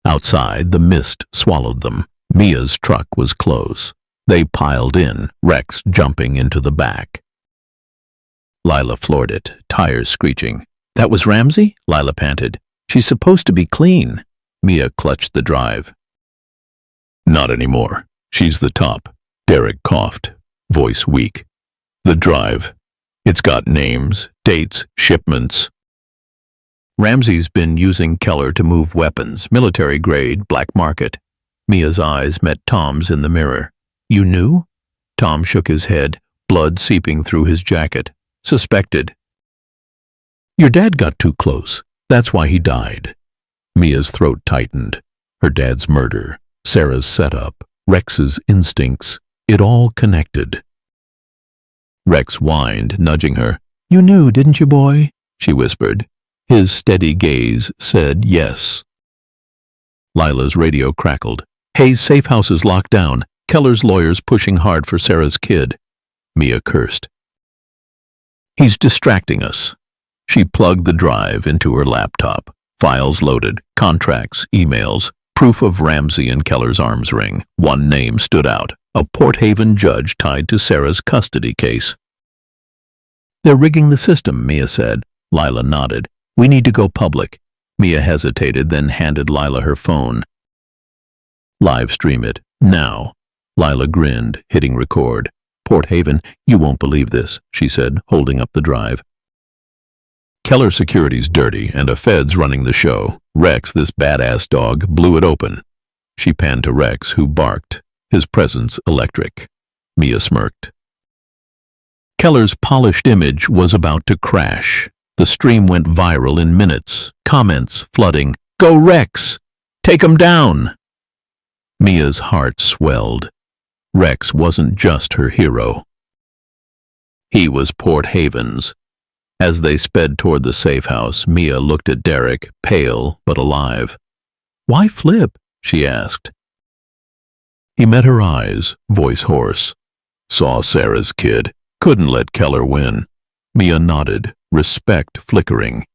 Outside, the mist swallowed them. Mia's truck was close. They piled in, Rex jumping into the back. Lila floored it, tires screeching. "That was Ramsey?" Lila panted. "She's supposed to be clean." Mia clutched the drive. "Not anymore. She's the top." Derek coughed, voice weak. "The drive. It's got names, dates, shipments." "Ramsey's been using Keller to move weapons, military grade, black market." Mia's eyes met Tom's in the mirror. "You knew?" Tom shook his head, blood seeping through his jacket. Suspected. Your dad got too close. That's why he died. Mia's throat tightened. Her dad's murder, Sarah's setup, Rex's instincts, it all connected. Rex whined, nudging her. You knew, didn't you, boy? She whispered. His steady gaze said yes. Lila's radio crackled. Hayes' safe house is locked down. Keller's lawyers pushing hard for Sarah's kid. Mia cursed. He's distracting us. She plugged the drive into her laptop. Files loaded, contracts, emails, proof of Ramsey and Keller's arms ring. One name stood out, a Port Haven judge tied to Sarah's custody case. They're rigging the system, Mia said. Lila nodded. We need to go public. Mia hesitated, then handed Lila her phone. Live stream it, now. Lila grinned, hitting record. Port Haven, you won't believe this, she said, holding up the drive. Keller Security's dirty, and a Fed's running the show. Rex, this badass dog, blew it open. She panned to Rex, who barked, his presence electric. Mia smirked. Keller's polished image was about to crash. The stream went viral in minutes, comments flooding. Go Rex! Take him down! Mia's heart swelled. Rex wasn't just her hero. He was Port Haven's. As they sped toward the safe house, Mia looked at Derek, pale but alive. Why flip? She asked. He met her eyes, voice hoarse. Saw Sarah's kid. Couldn't let Keller win. Mia nodded, respect flickering.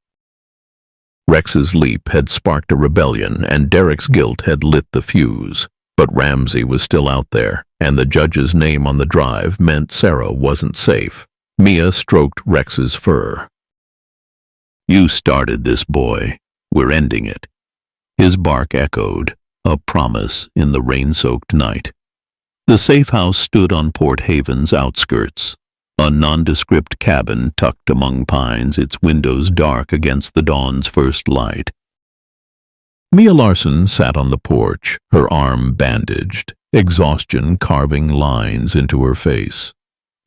Rex's leap had sparked a rebellion, and Derek's guilt had lit the fuse. But Ramsey was still out there, and the judge's name on the drive meant Sarah wasn't safe. Mia stroked Rex's fur. You started this, boy. We're ending it. His bark echoed, a promise in the rain-soaked night. The safe house stood on Port Haven's outskirts, a nondescript cabin tucked among pines, its windows dark against the dawn's first light. Mia Larson sat on the porch, her arm bandaged, exhaustion carving lines into her face.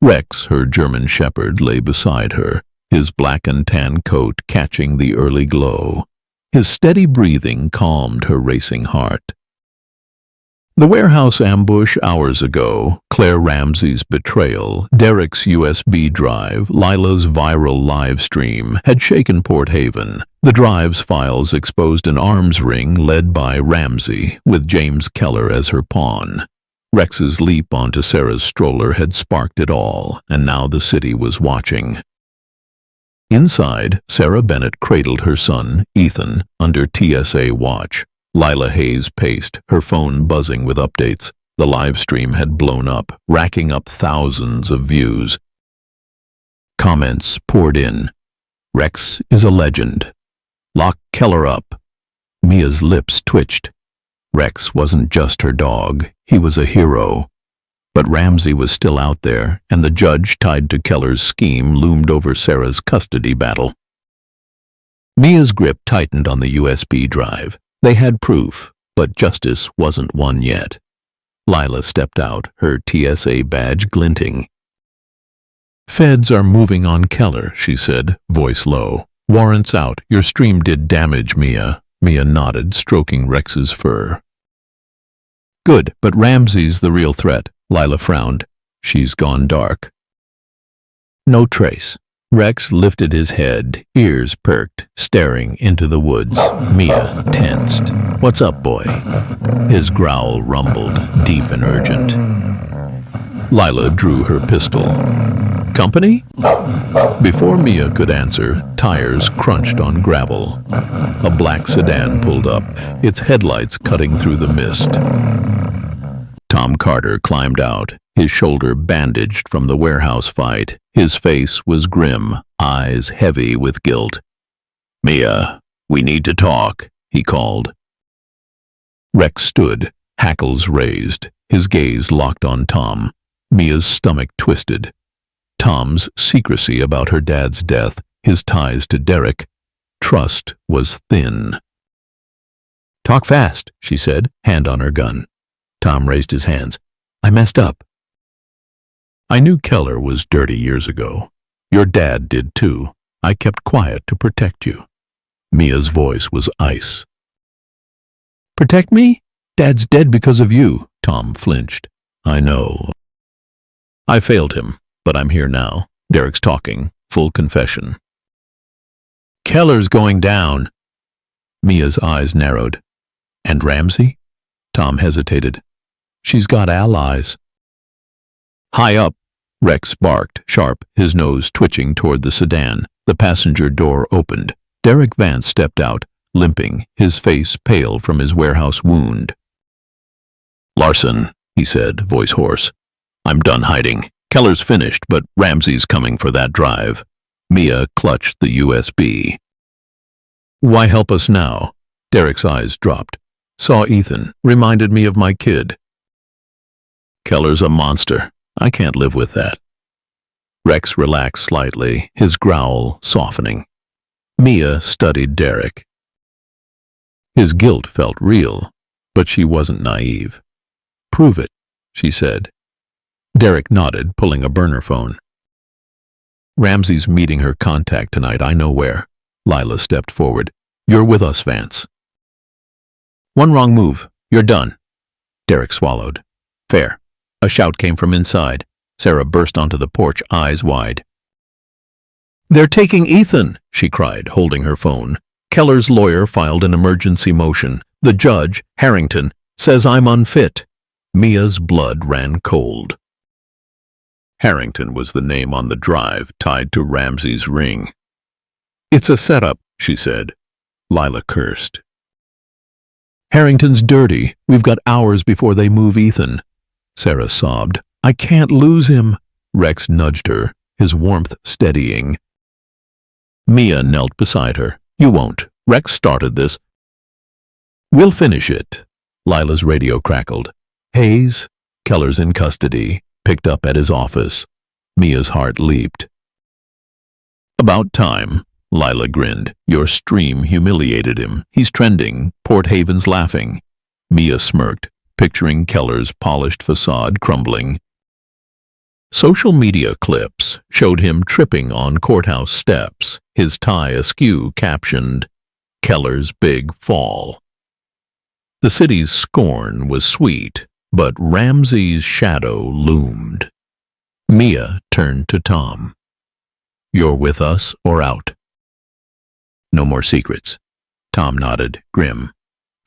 Rex, her German shepherd, lay beside her, his black and tan coat catching the early glow. His steady breathing calmed her racing heart. The warehouse ambush hours ago, Claire Ramsey's betrayal, Derek's USB drive, Lila's viral live stream had shaken Port Haven. The drive's files exposed an arms ring led by Ramsey, with James Keller as her pawn. Rex's leap onto Sarah's stroller had sparked it all, and now the city was watching. Inside, Sarah Bennett cradled her son, Ethan, under TSA watch. Lila Hayes paced, her phone buzzing with updates. The live stream had blown up, racking up thousands of views. Comments poured in. Rex is a legend. Lock Keller up. Mia's lips twitched. Rex wasn't just her dog, he was a hero. But Ramsey was still out there, and the judge tied to Keller's scheme loomed over Sarah's custody battle. Mia's grip tightened on the USB drive. They had proof, but justice wasn't won yet. Lila stepped out, her TSA badge glinting. Feds are moving on Keller, she said, voice low. Warrants out. Your stream did damage, Mia. Mia nodded, stroking Rex's fur. Good, but Ramsey's the real threat. Lila frowned. She's gone dark. No trace. Rex lifted his head, ears perked, staring into the woods. Mia tensed. What's up, boy? His growl rumbled, deep and urgent. Lila drew her pistol. Company? Before Mia could answer, tires crunched on gravel. A black sedan pulled up, its headlights cutting through the mist. Tom Carter climbed out, his shoulder bandaged from the warehouse fight. His face was grim, eyes heavy with guilt. Mia, we need to talk, he called. Rex stood, hackles raised, his gaze locked on Tom. Mia's stomach twisted. Tom's secrecy about her dad's death, his ties to Derek. Trust was thin. Talk fast, she said, hand on her gun. Tom raised his hands. I messed up. I knew Keller was dirty years ago. Your dad did too. I kept quiet to protect you. Mia's voice was ice. Protect me? Dad's dead because of you. Tom flinched. I know. I failed him, but I'm here now. Derek's talking, full confession. Keller's going down. Mia's eyes narrowed. And Ramsey? Tom hesitated. She's got allies. High up, Rex barked, sharp, his nose twitching toward the sedan. The passenger door opened. Derek Vance stepped out, limping, his face pale from his warehouse wound. Larson, he said, voice hoarse. I'm done hiding. Keller's finished, but Ramsey's coming for that drive. Mia clutched the USB. Why help us now? Derek's eyes dropped. Saw Ethan, reminded me of my kid. Keller's a monster. I can't live with that. Rex relaxed slightly, his growl softening. Mia studied Derek. His guilt felt real, but she wasn't naive. Prove it, she said. Derek nodded, pulling a burner phone. Ramsey's meeting her contact tonight, I know where. Lila stepped forward. You're with us, Vance. One wrong move. You're done. Derek swallowed. Fair. A shout came from inside. Sarah burst onto the porch, eyes wide. They're taking Ethan, she cried, holding her phone. Keller's lawyer filed an emergency motion. The judge, Harrington, says I'm unfit. Mia's blood ran cold. Harrington was the name on the drive tied to Ramsey's ring. It's a setup, she said. Lila cursed. Harrington's dirty. We've got hours before they move Ethan. Sarah sobbed. I can't lose him. Rex nudged her, his warmth steadying. Mia knelt beside her. You won't. Rex started this. We'll finish it. Lila's radio crackled. Hayes, Keller's in custody, picked up at his office. Mia's heart leaped. About time, Lila grinned. Your stream humiliated him. He's trending. Port Haven's laughing. Mia smirked, picturing Keller's polished facade crumbling. Social media clips showed him tripping on courthouse steps, his tie askew captioned, Keller's Big Fall. The city's scorn was sweet, but Ramsey's shadow loomed. Mia turned to Tom. You're with us or out? No more secrets. Tom nodded, grim.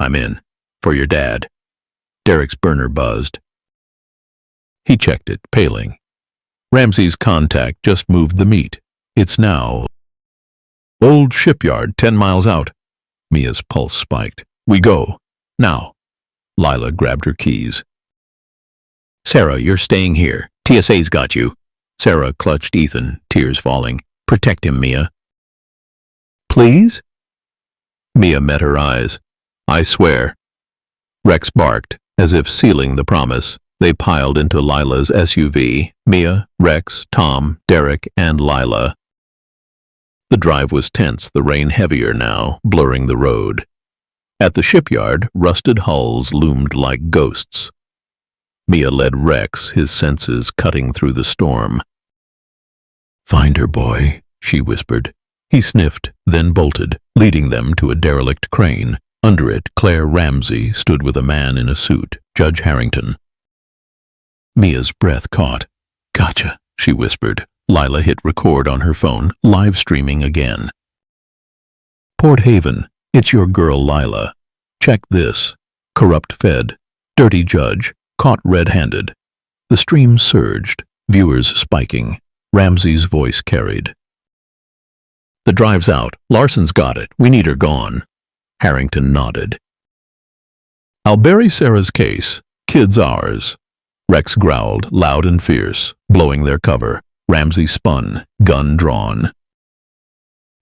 I'm in. For your dad. Derek's burner buzzed. He checked it, paling. Ramsey's contact just moved the meat. It's now. Old shipyard 10 miles out. Mia's pulse spiked. We go. Now. Lila grabbed her keys. Sarah, you're staying here. TSA's got you. Sarah clutched Ethan, tears falling. Protect him, Mia. Please? Mia met her eyes. I swear. Rex barked, as if sealing the promise. They piled into Lila's SUV, Mia, Rex, Tom, Derek, and Lila. The drive was tense, the rain heavier now, blurring the road. At the shipyard, rusted hulls loomed like ghosts. Mia led Rex, his senses cutting through the storm. Find her, boy, she whispered. He sniffed, then bolted, leading them to a derelict crane. Under it, Claire Ramsey stood with a man in a suit, Judge Harrington. Mia's breath caught. Gotcha, she whispered. Lila hit record on her phone, live streaming again. Port Haven, it's your girl Lila. Check this. Corrupt Fed. Dirty judge. Caught red-handed. The stream surged, viewers spiking. Ramsey's voice carried. The drive's out. Larson's got it. We need her gone. Harrington nodded. I'll bury Sarah's case. Kid's ours. Rex growled, loud and fierce, blowing their cover. Ramsey spun, gun drawn.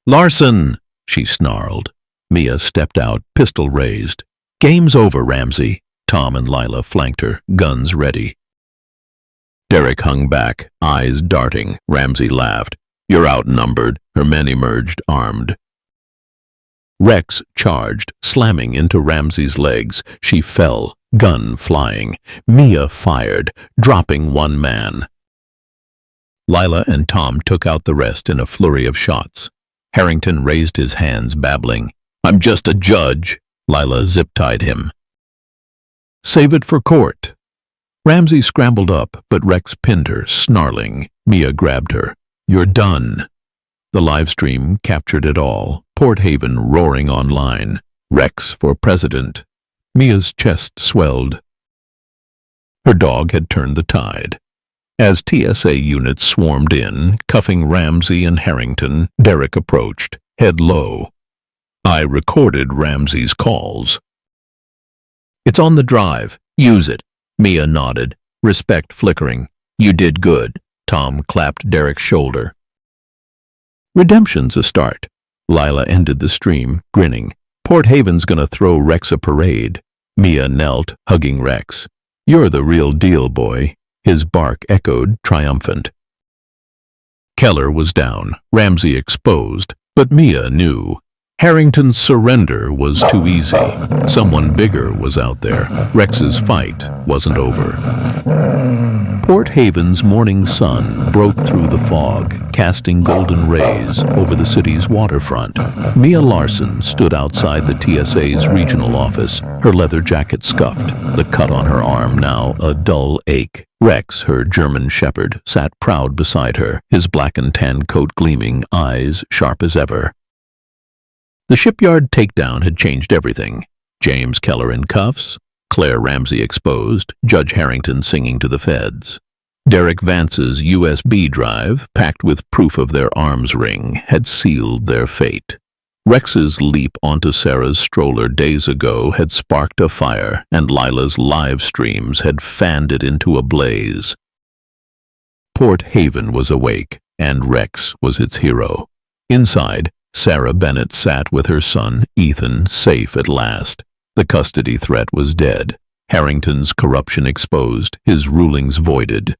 Larson, she snarled. Mia stepped out, pistol raised. Game's over, Ramsey. Tom and Lila flanked her, guns ready. Derek hung back, eyes darting. Ramsey laughed. You're outnumbered. Her men emerged, armed. Rex charged, slamming into Ramsey's legs. She fell, gun flying. Mia fired, dropping one man. Lila and Tom took out the rest in a flurry of shots. Harrington raised his hands, babbling. "I'm just a judge." Lila zip-tied him. "Save it for court." Ramsey scrambled up, but Rex pinned her, snarling. Mia grabbed her. "You're done." The live stream captured it all. Port Haven roaring online. Rex for president. Mia's chest swelled. Her dog had turned the tide. As TSA units swarmed in, cuffing Ramsey and Harrington, Derek approached, head low. "I recorded Ramsey's calls." "It's on the drive. Use it." Mia nodded, respect flickering. "You did good." Tom clapped Derek's shoulder. "Redemption's a start." Lila ended the stream, grinning. "Port Haven's gonna throw Rex a parade." Mia knelt, hugging Rex. "You're the real deal, boy." His bark echoed, triumphant. Keller was down, Ramsey exposed, but Mia knew. Harrington's surrender was too easy. Someone bigger was out there. Rex's fight wasn't over. Port Haven's morning sun broke through the fog, casting golden rays over the city's waterfront. Mia Larson stood outside the TSA's regional office, her leather jacket scuffed, the cut on her arm now a dull ache. Rex, her German shepherd, sat proud beside her, his black and tan coat gleaming, eyes sharp as ever. The shipyard takedown had changed everything. James Keller in cuffs, Claire Ramsey exposed, Judge Harrington singing to the feds. Derek Vance's USB drive, packed with proof of their arms ring, had sealed their fate. Rex's leap onto Sarah's stroller days ago had sparked a fire, and Lila's live streams had fanned it into a blaze. Port Haven was awake, and Rex was its hero. Inside, Sarah Bennett sat with her son, Ethan, safe at last. The custody threat was dead. Harrington's corruption exposed, his rulings voided.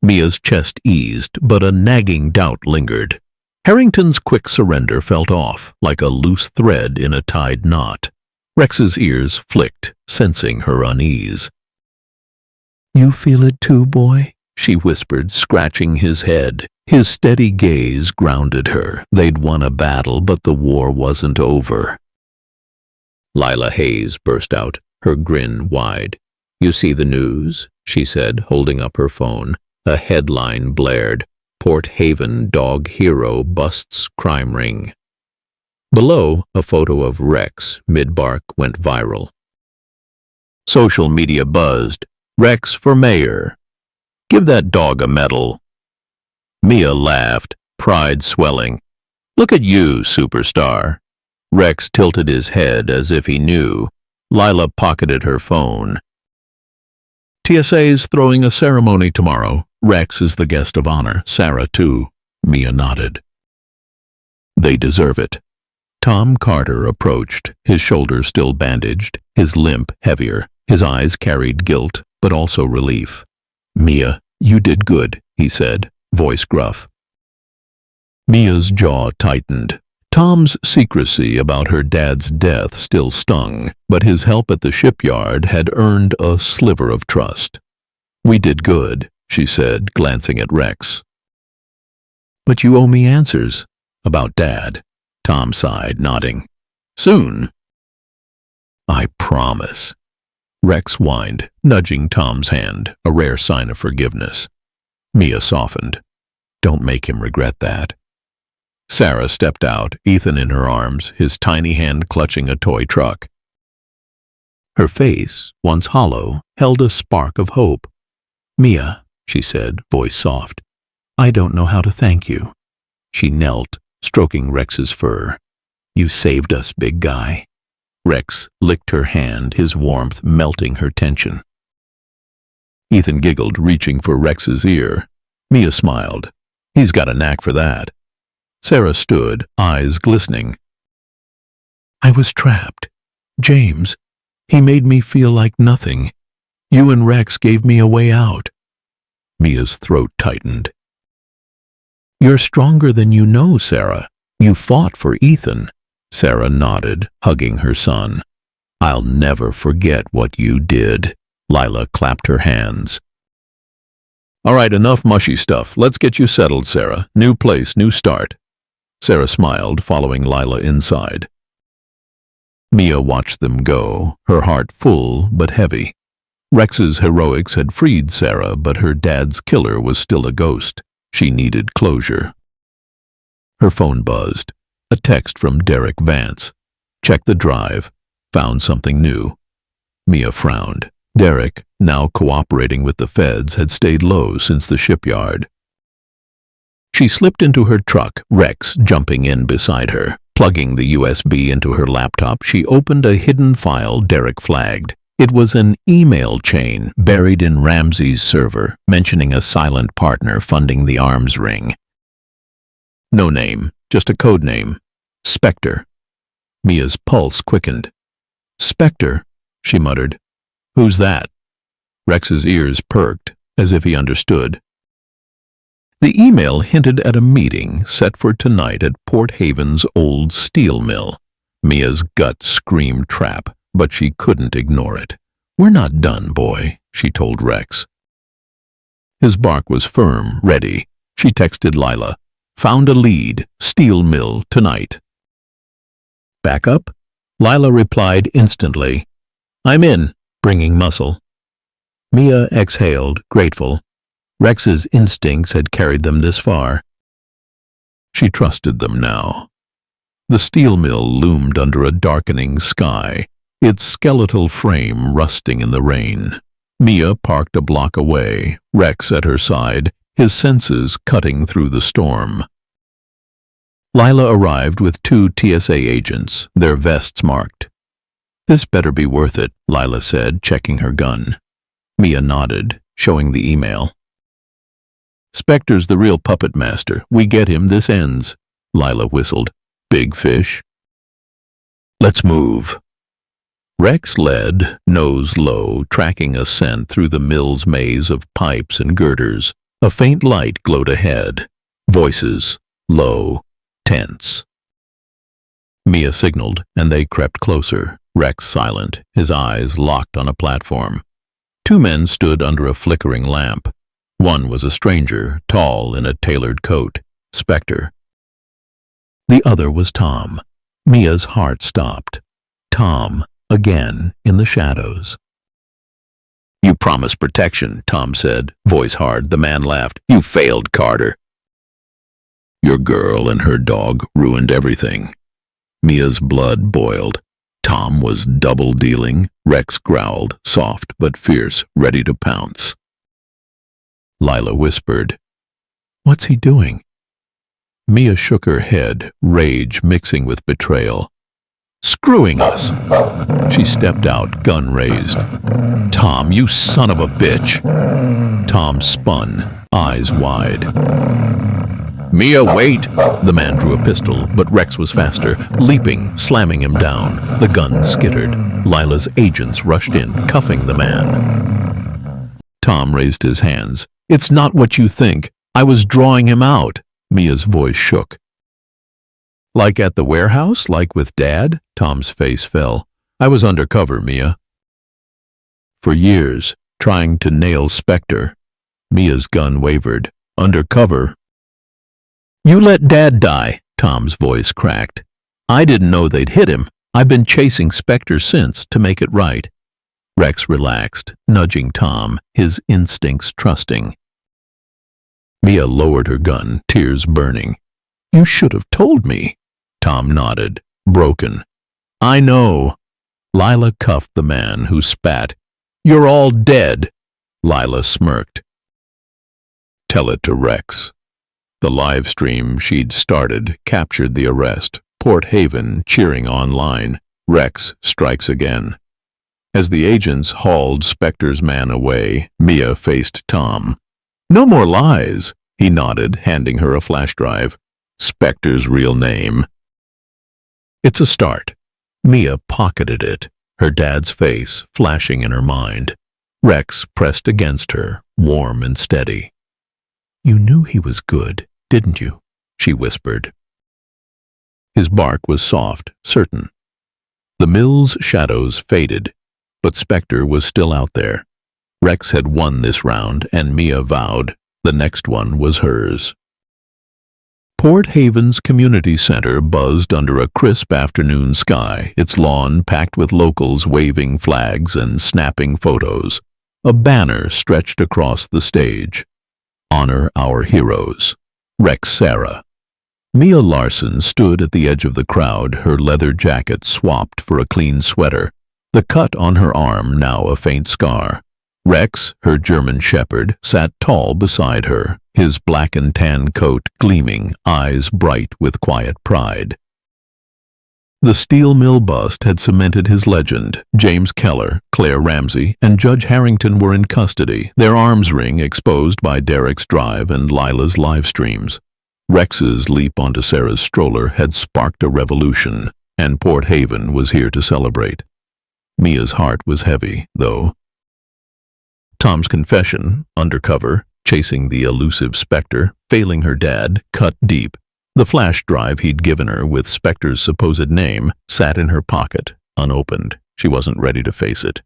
Mia's chest eased, but a nagging doubt lingered. Harrington's quick surrender felt off, like a loose thread in a tied knot. Rex's ears flicked, sensing her unease. "You feel it too, boy?" she whispered, scratching his head. His steady gaze grounded her. They'd won a battle, but the war wasn't over. Lila Hayes burst out, her grin wide. "You see the news?" she said, holding up her phone. A headline blared. "Port Haven dog hero busts crime ring." Below, a photo of Rex, mid-bark, went viral. Social media buzzed. "Rex for mayor. Give that dog a medal." Mia laughed, pride swelling. "Look at you, superstar." Rex tilted his head as if he knew. Lila pocketed her phone. "TSA's throwing a ceremony tomorrow. Rex is the guest of honor. Sarah, too." Mia nodded. "They deserve it." Tom Carter approached, his shoulders still bandaged, his limp heavier. His eyes carried guilt, but also relief. "Mia, you did good," he said, voice gruff. Mia's jaw tightened. Tom's secrecy about her dad's death still stung, but his help at the shipyard had earned a sliver of trust. "We did good," she said, glancing at Rex. "But you owe me answers." "About Dad?" Tom sighed, nodding. "Soon." "I promise." Rex whined, nudging Tom's hand, a rare sign of forgiveness. Mia softened. "Don't make him regret that." Sarah stepped out, Ethan in her arms, his tiny hand clutching a toy truck. Her face, once hollow, held a spark of hope. "Mia," she said, voice soft, "I don't know how to thank you." She knelt, stroking Rex's fur. "You saved us, big guy." Rex licked her hand, his warmth melting her tension. Ethan giggled, reaching for Rex's ear. Mia smiled. "He's got a knack for that." Sarah stood, eyes glistening. "I was trapped. James, he made me feel like nothing. You and Rex gave me a way out." Mia's throat tightened. "You're stronger than you know, Sarah. You fought for Ethan." Sarah nodded, hugging her son. "I'll never forget what you did." Lila clapped her hands. All right, enough mushy stuff. Let's get you settled, Sarah. New place, new start. Sarah smiled, following Lila inside. Mia watched them go, her heart full but heavy. Rex's heroics had freed Sarah, but her dad's killer was still a ghost. She needed closure. Her phone buzzed. A text from Derek Vance. Checked the drive. Found something new. Mia frowned. Derek, now cooperating with the feds, had stayed low since the shipyard. She slipped into her truck, Rex jumping in beside her. Plugging the USB into her laptop, she opened a hidden file Derek flagged. It was an email chain buried in Ramsey's server, mentioning a silent partner funding the arms ring. No name, just a code name. Spectre. Mia's pulse quickened. Spectre, she muttered. Who's that? Rex's ears perked, as if he understood. The email hinted at a meeting set for tonight at Port Haven's old steel mill. Mia's gut screamed trap, but she couldn't ignore it. We're not done, boy, she told Rex. His bark was firm, ready. She texted Lila. Found a lead, steel mill tonight. Back up? Lila replied instantly. I'm in, bringing muscle. Mia exhaled, grateful. Rex's instincts had carried them this far. She trusted them now. The steel mill loomed under a darkening sky, its skeletal frame rusting in the rain. Mia parked a block away, Rex at her side, his senses cutting through the storm. Lila arrived with 2 TSA agents, their vests marked. This better be worth it, Lila said, checking her gun. Mia nodded, showing the email. Spectre's the real puppet master. We get him, this ends. Lila whistled. Big fish. Let's move. Rex led, nose low, tracking a scent through the mill's maze of pipes and girders. A faint light glowed ahead. Voices, low, tense. Mia signaled, and they crept closer, Rex silent, his eyes locked on a platform. 2 men stood under a flickering lamp. One was a stranger, tall in a tailored coat, Spectre. The other was Tom. Mia's heart stopped. Tom, again, in the shadows. You promised protection, Tom said, voice hard. The man laughed. You failed, Carter. Your girl and her dog ruined everything. Mia's blood boiled. Tom was double-dealing. Rex growled, soft but fierce, ready to pounce. Lila whispered, What's he doing? Mia shook her head, rage mixing with betrayal. Screwing us. She stepped out, gun raised. Tom, you son of a bitch. Tom spun, eyes wide. Mia, wait! The man drew a pistol, but Rex was faster, leaping, slamming him down. The gun skittered. Lila's agents rushed in, cuffing the man. Tom raised his hands. It's not what you think. I was drawing him out. Mia's voice shook. Like at the warehouse? Like with Dad? Tom's face fell. I was undercover, Mia. For years, trying to nail Spectre. Mia's gun wavered. Undercover? You let Dad die, Tom's voice cracked. I didn't know they'd hit him. I've been chasing Spectre since to make it right. Rex relaxed, nudging Tom, his instincts trusting. Mia lowered her gun, tears burning. You should have told me. Tom nodded, broken. I know. Lila cuffed the man, who spat. You're all dead. Lila smirked. Tell it to Rex. The live stream she'd started captured the arrest. Port Haven cheering online. Rex strikes again. As the agents hauled Spectre's man away, Mia faced Tom. No more lies, he nodded, handing her a flash drive. Spectre's real name. It's a start. Mia pocketed it, her dad's face flashing in her mind. Rex pressed against her, warm and steady. You knew he was good, didn't you? She whispered. His bark was soft, certain. The mill's shadows faded, but Spectre was still out there. Rex had won this round, and Mia vowed the next one was hers. Port Haven's community center buzzed under a crisp afternoon sky, its lawn packed with locals waving flags and snapping photos. A banner stretched across the stage. Honor our heroes. Rex Sarah. Mia Larson stood at the edge of the crowd, her leather jacket swapped for a clean sweater, the cut on her arm now a faint scar. Rex, her German shepherd, sat tall beside her, his black and tan coat gleaming, eyes bright with quiet pride. The steel mill bust had cemented his legend. James Keller, Claire Ramsey, and Judge Harrington were in custody, their arms ring exposed by Derek's drive and Lila's live streams. Rex's leap onto Sarah's stroller had sparked a revolution, and Port Haven was here to celebrate. Mia's heart was heavy, though. Tom's confession, undercover, chasing the elusive Spectre, failing her dad, cut deep. The flash drive he'd given her with Spectre's supposed name sat in her pocket, unopened. She wasn't ready to face it.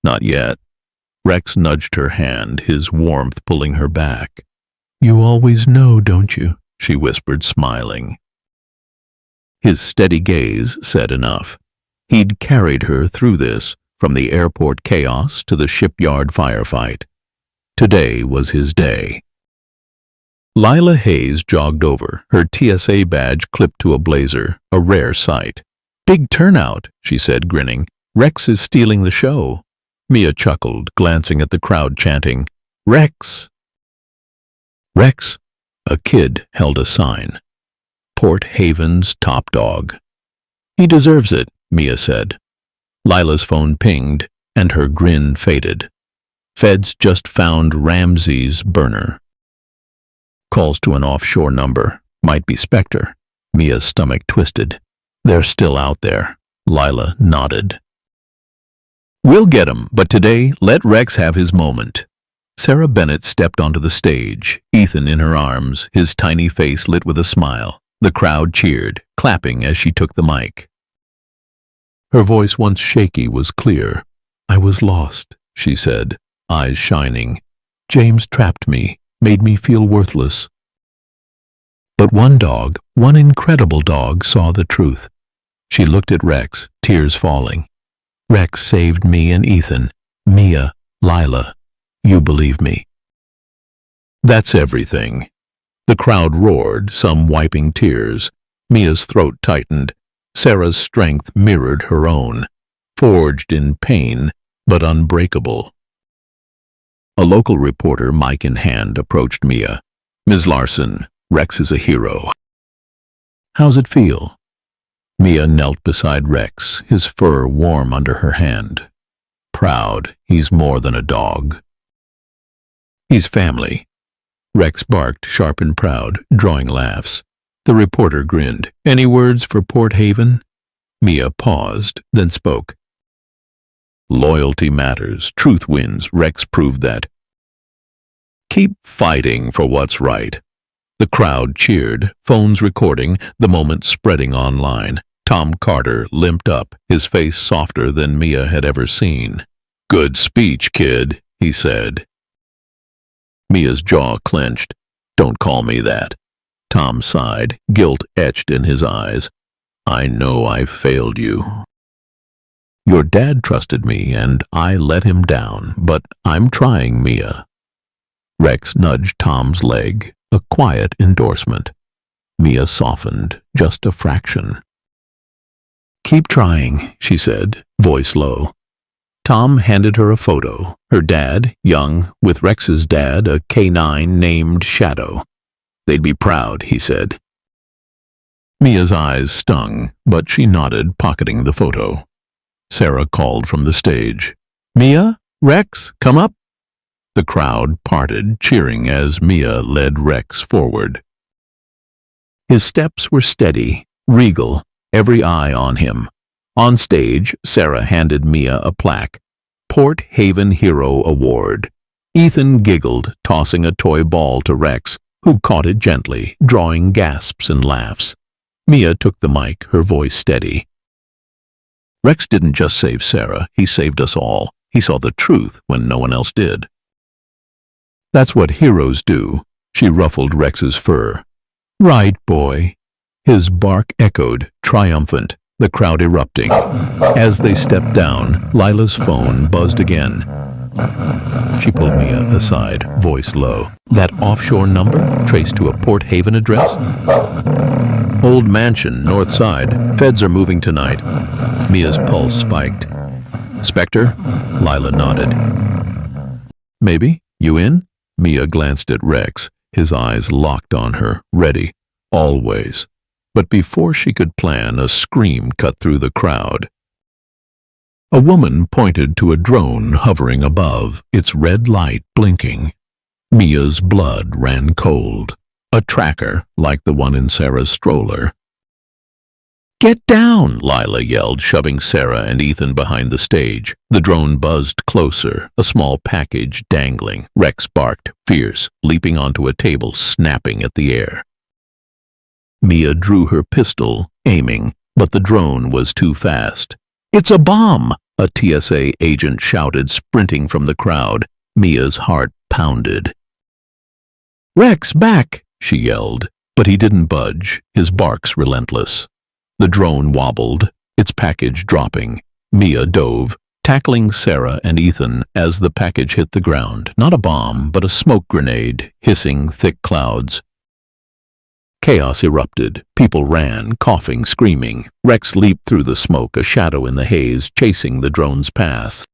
Not yet. Rex nudged her hand, his warmth pulling her back. "You always know, don't you?" she whispered, smiling. His steady gaze said enough. He'd carried her through this, from the airport chaos to the shipyard firefight. Today was his day. Lila Hayes jogged over, her TSA badge clipped to a blazer, a rare sight. "Big turnout," she said, grinning. "Rex is stealing the show." Mia chuckled, glancing at the crowd chanting, "Rex!" Rex, a kid, held a sign. Port Haven's top dog. "He deserves it," Mia said. Lila's phone pinged, and her grin faded. Feds just found Ramsey's burner. Calls to an offshore number. Might be Spectre. Mia's stomach twisted. "They're still out there." Lila nodded. "We'll get him, but today, let Rex have his moment." Sarah Bennett stepped onto the stage, Ethan in her arms, his tiny face lit with a smile. The crowd cheered, clapping as she took the mic. Her voice, once shaky, was clear. "I was lost," she said, eyes shining. "James trapped me, made me feel worthless. But one dog, one incredible dog, saw the truth." She looked at Rex, tears falling. "Rex saved me and Ethan. Mia, Lila, you believe me." "That's everything." The crowd roared, some wiping tears. Mia's throat tightened. Sarah's strength mirrored her own, forged in pain, but unbreakable. A local reporter, mic in hand, approached Mia. "Ms. Larson, Rex is a hero. How's it feel?" Mia knelt beside Rex, his fur warm under her hand. "Proud, he's more than a dog. He's family." Rex barked, sharp and proud, drawing laughs. The reporter grinned. "Any words for Port Haven?" Mia paused, then spoke. "Loyalty matters. Truth wins. Rex proved that. Keep fighting for what's right." The crowd cheered, phones recording, the moment spreading online. Tom Carter limped up, his face softer than Mia had ever seen. "Good speech, kid," he said. Mia's jaw clenched. "Don't call me that." Tom sighed, guilt etched in his eyes. "I know I've failed you. Your dad trusted me, and I let him down, but I'm trying, Mia." Rex nudged Tom's leg, a quiet endorsement. Mia softened, just a fraction. "Keep trying," she said, voice low. Tom handed her a photo. Her dad, young, with Rex's dad, a K9 named Shadow. "They'd be proud," he said. Mia's eyes stung, but she nodded, pocketing the photo. Sarah called from the stage. "Mia? Rex, come up." The crowd parted, cheering as Mia led Rex forward. His steps were steady, regal, every eye on him. On stage, Sarah handed Mia a plaque. Port Haven Hero Award. Ethan giggled, tossing a toy ball to Rex, who caught it gently, drawing gasps and laughs. Mia took the mic, her voice steady. "Rex didn't just save Sarah, he saved us all. He saw the truth when no one else did. That's what heroes do. She ruffled Rex's fur. Right, boy. His bark echoed, triumphant, the crowd erupting. As they stepped down, Lila's phone buzzed again. She pulled Mia aside, voice low. That offshore number, traced to a Port Haven address? Old mansion, north side. Feds are moving tonight. Mia's pulse spiked. Spectre? Lila nodded. Maybe. You in? Mia glanced at Rex, his eyes locked on her, ready. Always. But before she could plan, a scream cut through the crowd. A woman pointed to a drone hovering above, its red light blinking. Mia's blood ran cold. A tracker, like the one in Sarah's stroller. Get down, Lila yelled, shoving Sarah and Ethan behind the stage. The drone buzzed closer, a small package dangling. Rex barked, fierce, leaping onto a table, snapping at the air. Mia drew her pistol, aiming, but the drone was too fast. It's a bomb! A TSA agent shouted, sprinting from the crowd. Mia's heart pounded. Rex, back! She yelled, but he didn't budge, his barks relentless. The drone wobbled, its package dropping. Mia dove, tackling Sarah and Ethan as the package hit the ground. Not a bomb, but a smoke grenade, hissing thick clouds. Chaos erupted. People ran, coughing, screaming. Rex leaped through the smoke, a shadow in the haze, chasing the drone's path.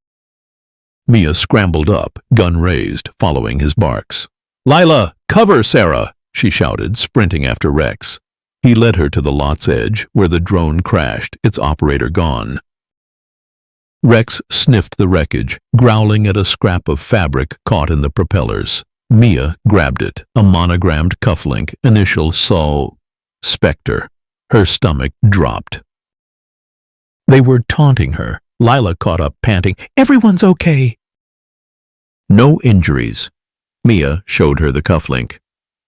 Mia scrambled up, gun raised, following his barks. Lila, cover Sarah! She shouted, sprinting after Rex. He led her to the lot's edge, where the drone crashed, its operator gone. Rex sniffed the wreckage, growling at a scrap of fabric caught in the propellers. Mia grabbed it, a monogrammed cufflink, initial Sol. Spectre. Her stomach dropped. They were taunting her. Lila caught up, panting, Everyone's okay. No injuries. Mia showed her the cufflink.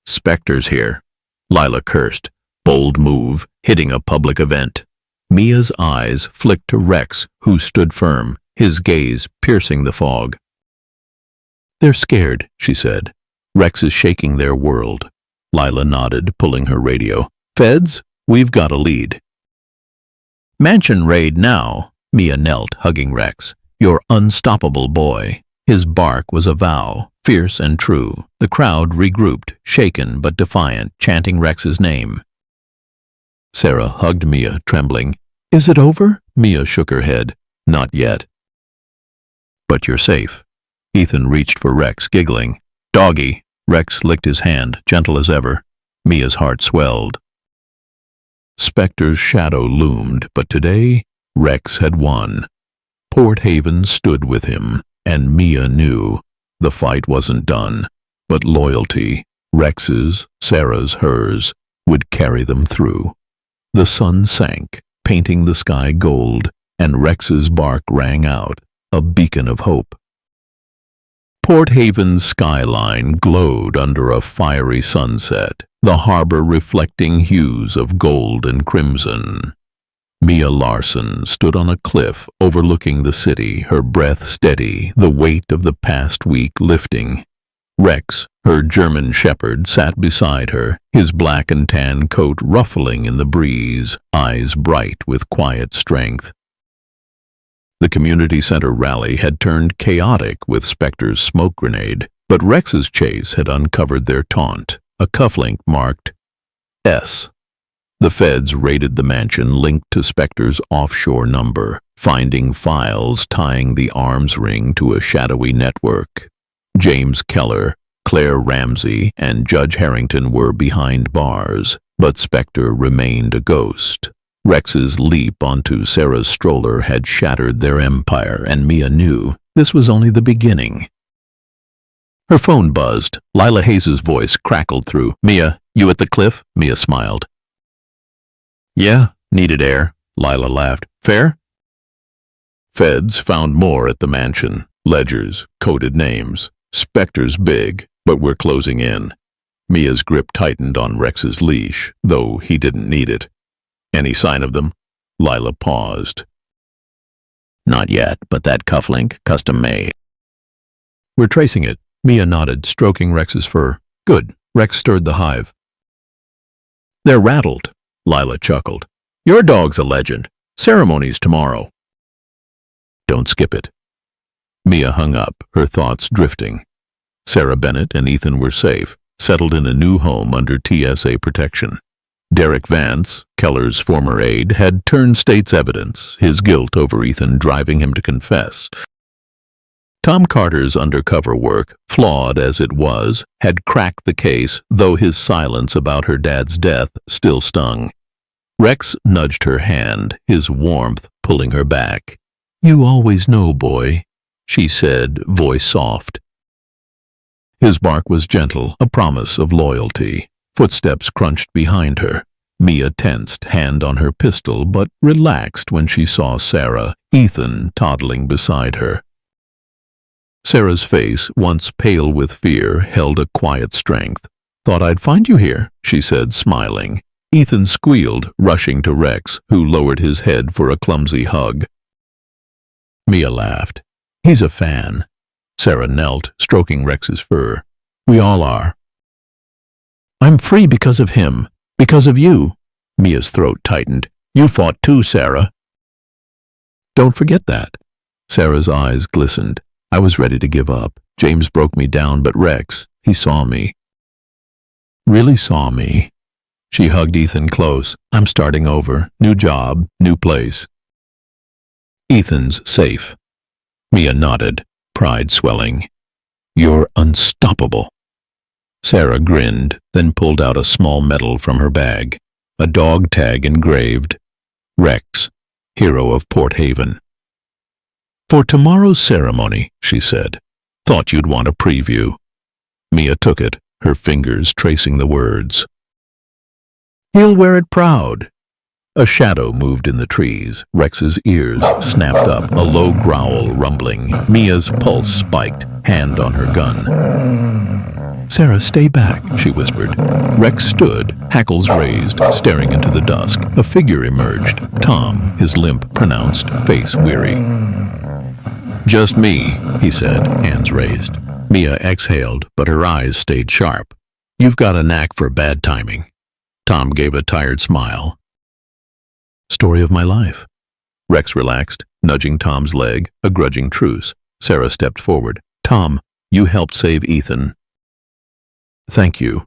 Spectre's here. Lila cursed. Bold move, hitting a public event. Mia's eyes flicked to Rex, who stood firm, his gaze piercing the fog. They're scared, she said. Rex is shaking their world. Lila nodded, pulling her radio. Feds, we've got a lead. Mansion raid now. Mia knelt, hugging Rex. Your unstoppable boy. His bark was a vow, fierce and true. The crowd regrouped, shaken but defiant, chanting Rex's name. Sarah hugged Mia, trembling. Is it over? Mia shook her head. Not yet. But you're safe. Ethan reached for Rex, giggling. Doggy. Rex licked his hand, gentle as ever. Mia's heart swelled. Spectre's shadow loomed, but today Rex had won. Port Haven stood with him, and Mia knew the fight wasn't done, but loyalty, Rex's, Sarah's, hers, would carry them through. The sun sank, painting the sky gold, and Rex's bark rang out, a beacon of hope. Port Haven's skyline glowed under a fiery sunset, the harbor reflecting hues of gold and crimson. Mia Larson stood on a cliff overlooking the city, her breath steady, the weight of the past week lifting. Rex, her German shepherd, sat beside her, his black and tan coat ruffling in the breeze, eyes bright with quiet strength. The community center rally had turned chaotic with Spectre's smoke grenade, but Rex's chase had uncovered their taunt, a cufflink marked S. The feds raided the mansion linked to Spectre's offshore number, finding files tying the arms ring to a shadowy network. James Keller, Claire Ramsey, and Judge Harrington were behind bars, but Spectre remained a ghost. Rex's leap onto Sarah's stroller had shattered their empire, and Mia knew this was only the beginning. Her phone buzzed. Lila Hayes' voice crackled through. Mia, you at the cliff? Mia smiled. Yeah, needed air. Lila laughed. Fair? Feds found more at the mansion. Ledgers, coded names. Spectre's big, but we're closing in. Mia's grip tightened on Rex's leash, though he didn't need it. Any sign of them? Lila paused. Not yet, but that cufflink, custom made. We're tracing it. Mia nodded, stroking Rex's fur. Good. Rex stirred the hive. They're rattled, Lila chuckled. Your dog's a legend. Ceremony's tomorrow. Don't skip it. Mia hung up, her thoughts drifting. Sarah Bennett and Ethan were safe, settled in a new home under TSA protection. Derek Vance, Keller's former aide, had turned state's evidence, his guilt over Ethan driving him to confess. Tom Carter's undercover work, flawed as it was, had cracked the case, though his silence about her dad's death still stung. Rex nudged her hand, his warmth pulling her back. You always know, boy, she said, voice soft. His bark was gentle, a promise of loyalty. Footsteps crunched behind her. Mia tensed, hand on her pistol, but relaxed when she saw Sarah, Ethan, toddling beside her. Sarah's face, once pale with fear, held a quiet strength. Thought I'd find you here, she said, smiling. Ethan squealed, rushing to Rex, who lowered his head for a clumsy hug. Mia laughed. He's a fan. Sarah knelt, stroking Rex's fur. We all are. I'm free because of him. Because of you. Mia's throat tightened. You fought too, Sarah. Don't forget that. Sarah's eyes glistened. I was ready to give up. James broke me down, but Rex, he saw me. Really saw me. She hugged Ethan close. I'm starting over. New job, new place. Ethan's safe. Mia nodded, pride swelling. You're unstoppable. Sarah grinned, then pulled out a small medal from her bag, a dog tag engraved, Rex, hero of Port Haven. For tomorrow's ceremony, she said. Thought you'd want a preview. Mia took it, her fingers tracing the words. He'll wear it proud. A shadow moved in the trees. Rex's ears snapped up, a low growl rumbling. Mia's pulse spiked, hand on her gun. Sarah, stay back, she whispered. Rex stood, hackles raised, staring into the dusk. A figure emerged. Tom, his limp pronounced, face weary. Just me, he said, hands raised. Mia exhaled, but her eyes stayed sharp. You've got a knack for bad timing. Tom gave a tired smile. Story of my life. Rex relaxed, nudging Tom's leg, a grudging truce. Sarah stepped forward. Tom, you helped save Ethan. Thank you.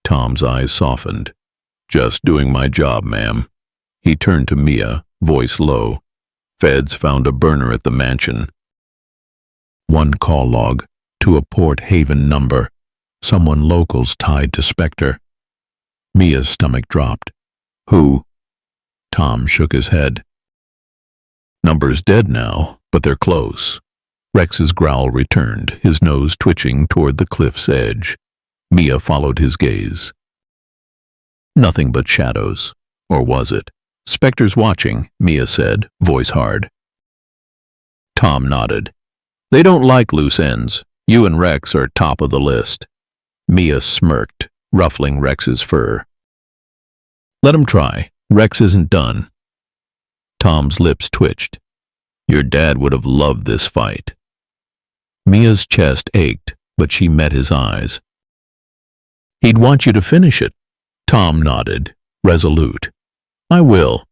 Tom's eyes softened. Just doing my job, ma'am. He turned to Mia, voice low. Feds found a burner at the mansion. One call log to a Port Haven number. Someone locals tied to Spectre. Mia's stomach dropped. Who? Tom shook his head. Number's dead now, but they're close. Rex's growl returned, his nose twitching toward the cliff's edge. Mia followed his gaze. Nothing but shadows. Or was it? Spectre's watching, Mia said, voice hard. Tom nodded. They don't like loose ends. You and Rex are top of the list. Mia smirked, ruffling Rex's fur. Let him try. Rex isn't done. Tom's lips twitched. Your dad would have loved this fight. Mia's chest ached, but she met his eyes. He'd want you to finish it. Tom nodded, resolute. I will.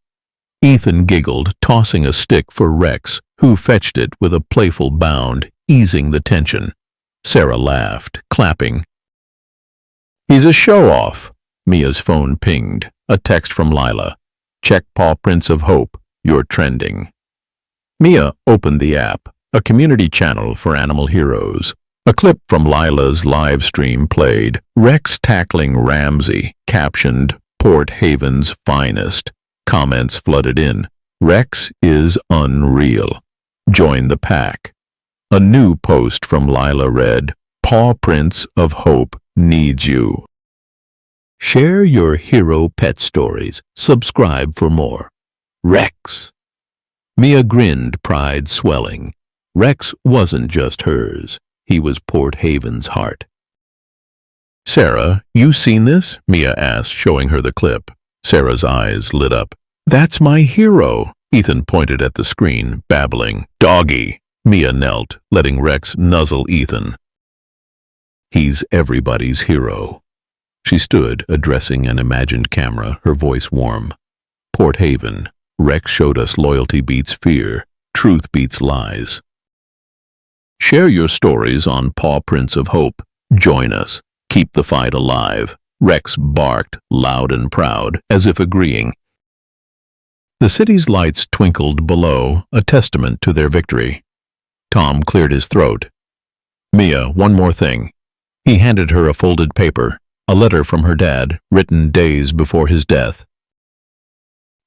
Ethan giggled, tossing a stick for Rex, who fetched it with a playful bound, easing the tension. Sarah laughed, clapping. He's a show-off. Mia's phone pinged, a text from Lila. Check Pawprints of Hope. You're trending. Mia opened the app, a community channel for animal heroes. A clip from Lila's live stream played, Rex tackling Ramsey, captioned, Port Haven's finest. Comments flooded in. Rex is unreal. Join the pack. A new post from Lila read, Pawprints of Hope needs you. Share your hero pet stories. Subscribe for more. Rex. Mia grinned, pride swelling. Rex wasn't just hers. He was Port Haven's heart. Sarah, you seen this? Mia asked, showing her the clip. Sarah's eyes lit up. That's my hero. Ethan pointed at the screen, babbling, "Doggy." Mia knelt, letting Rex nuzzle Ethan. "He's everybody's hero." She stood, addressing an imagined camera, her voice warm. "Port Haven. Rex showed us loyalty beats fear. Truth beats lies. Share your stories on Pawprints of Hope. Join us. Keep the fight alive." Rex barked, loud and proud, as if agreeing. The city's lights twinkled below, a testament to their victory. Tom cleared his throat. "Mia, one more thing." He handed her a folded paper, a letter from her dad, written days before his death.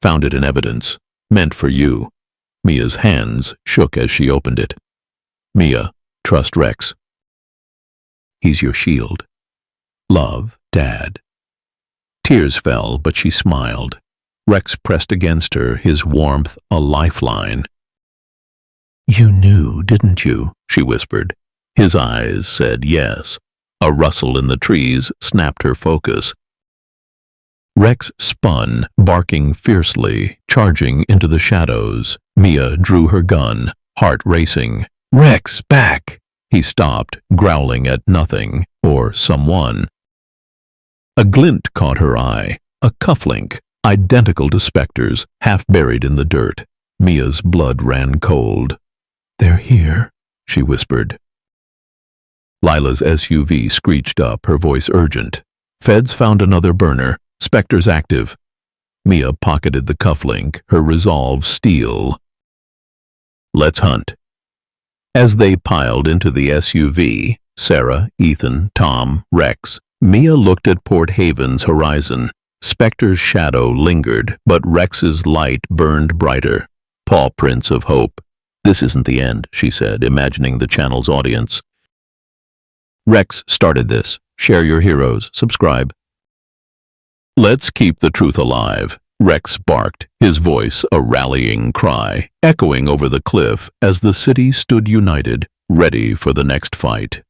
"Found it in evidence. Meant for you." Mia's hands shook as she opened it. "Mia, trust Rex. He's your shield. Love, Dad." Tears fell, but she smiled. Rex pressed against her, his warmth a lifeline. "You knew, didn't you?" she whispered. His eyes said yes. A rustle in the trees snapped her focus. Rex spun, barking fiercely, charging into the shadows. Mia drew her gun, heart racing. "Rex, back!" He stopped, growling at nothing, or someone. A glint caught her eye, a cufflink, identical to Spectre's, half buried in the dirt. Mia's blood ran cold. "They're here," she whispered. Lila's SUV screeched up, her voice urgent. "Feds found another burner. Spectre's active." Mia pocketed the cufflink, her resolve steel. "Let's hunt." As they piled into the SUV, Sarah, Ethan, Tom, Rex, Mia looked at Port Haven's horizon. Spectre's shadow lingered, but Rex's light burned brighter. "Pawprints of Hope. This isn't the end," she said, imagining the channel's audience. "Rex started this. Share your heroes. Subscribe." "Let's keep the truth alive," Rex barked, his voice a rallying cry, echoing over the cliff as the city stood united, ready for the next fight.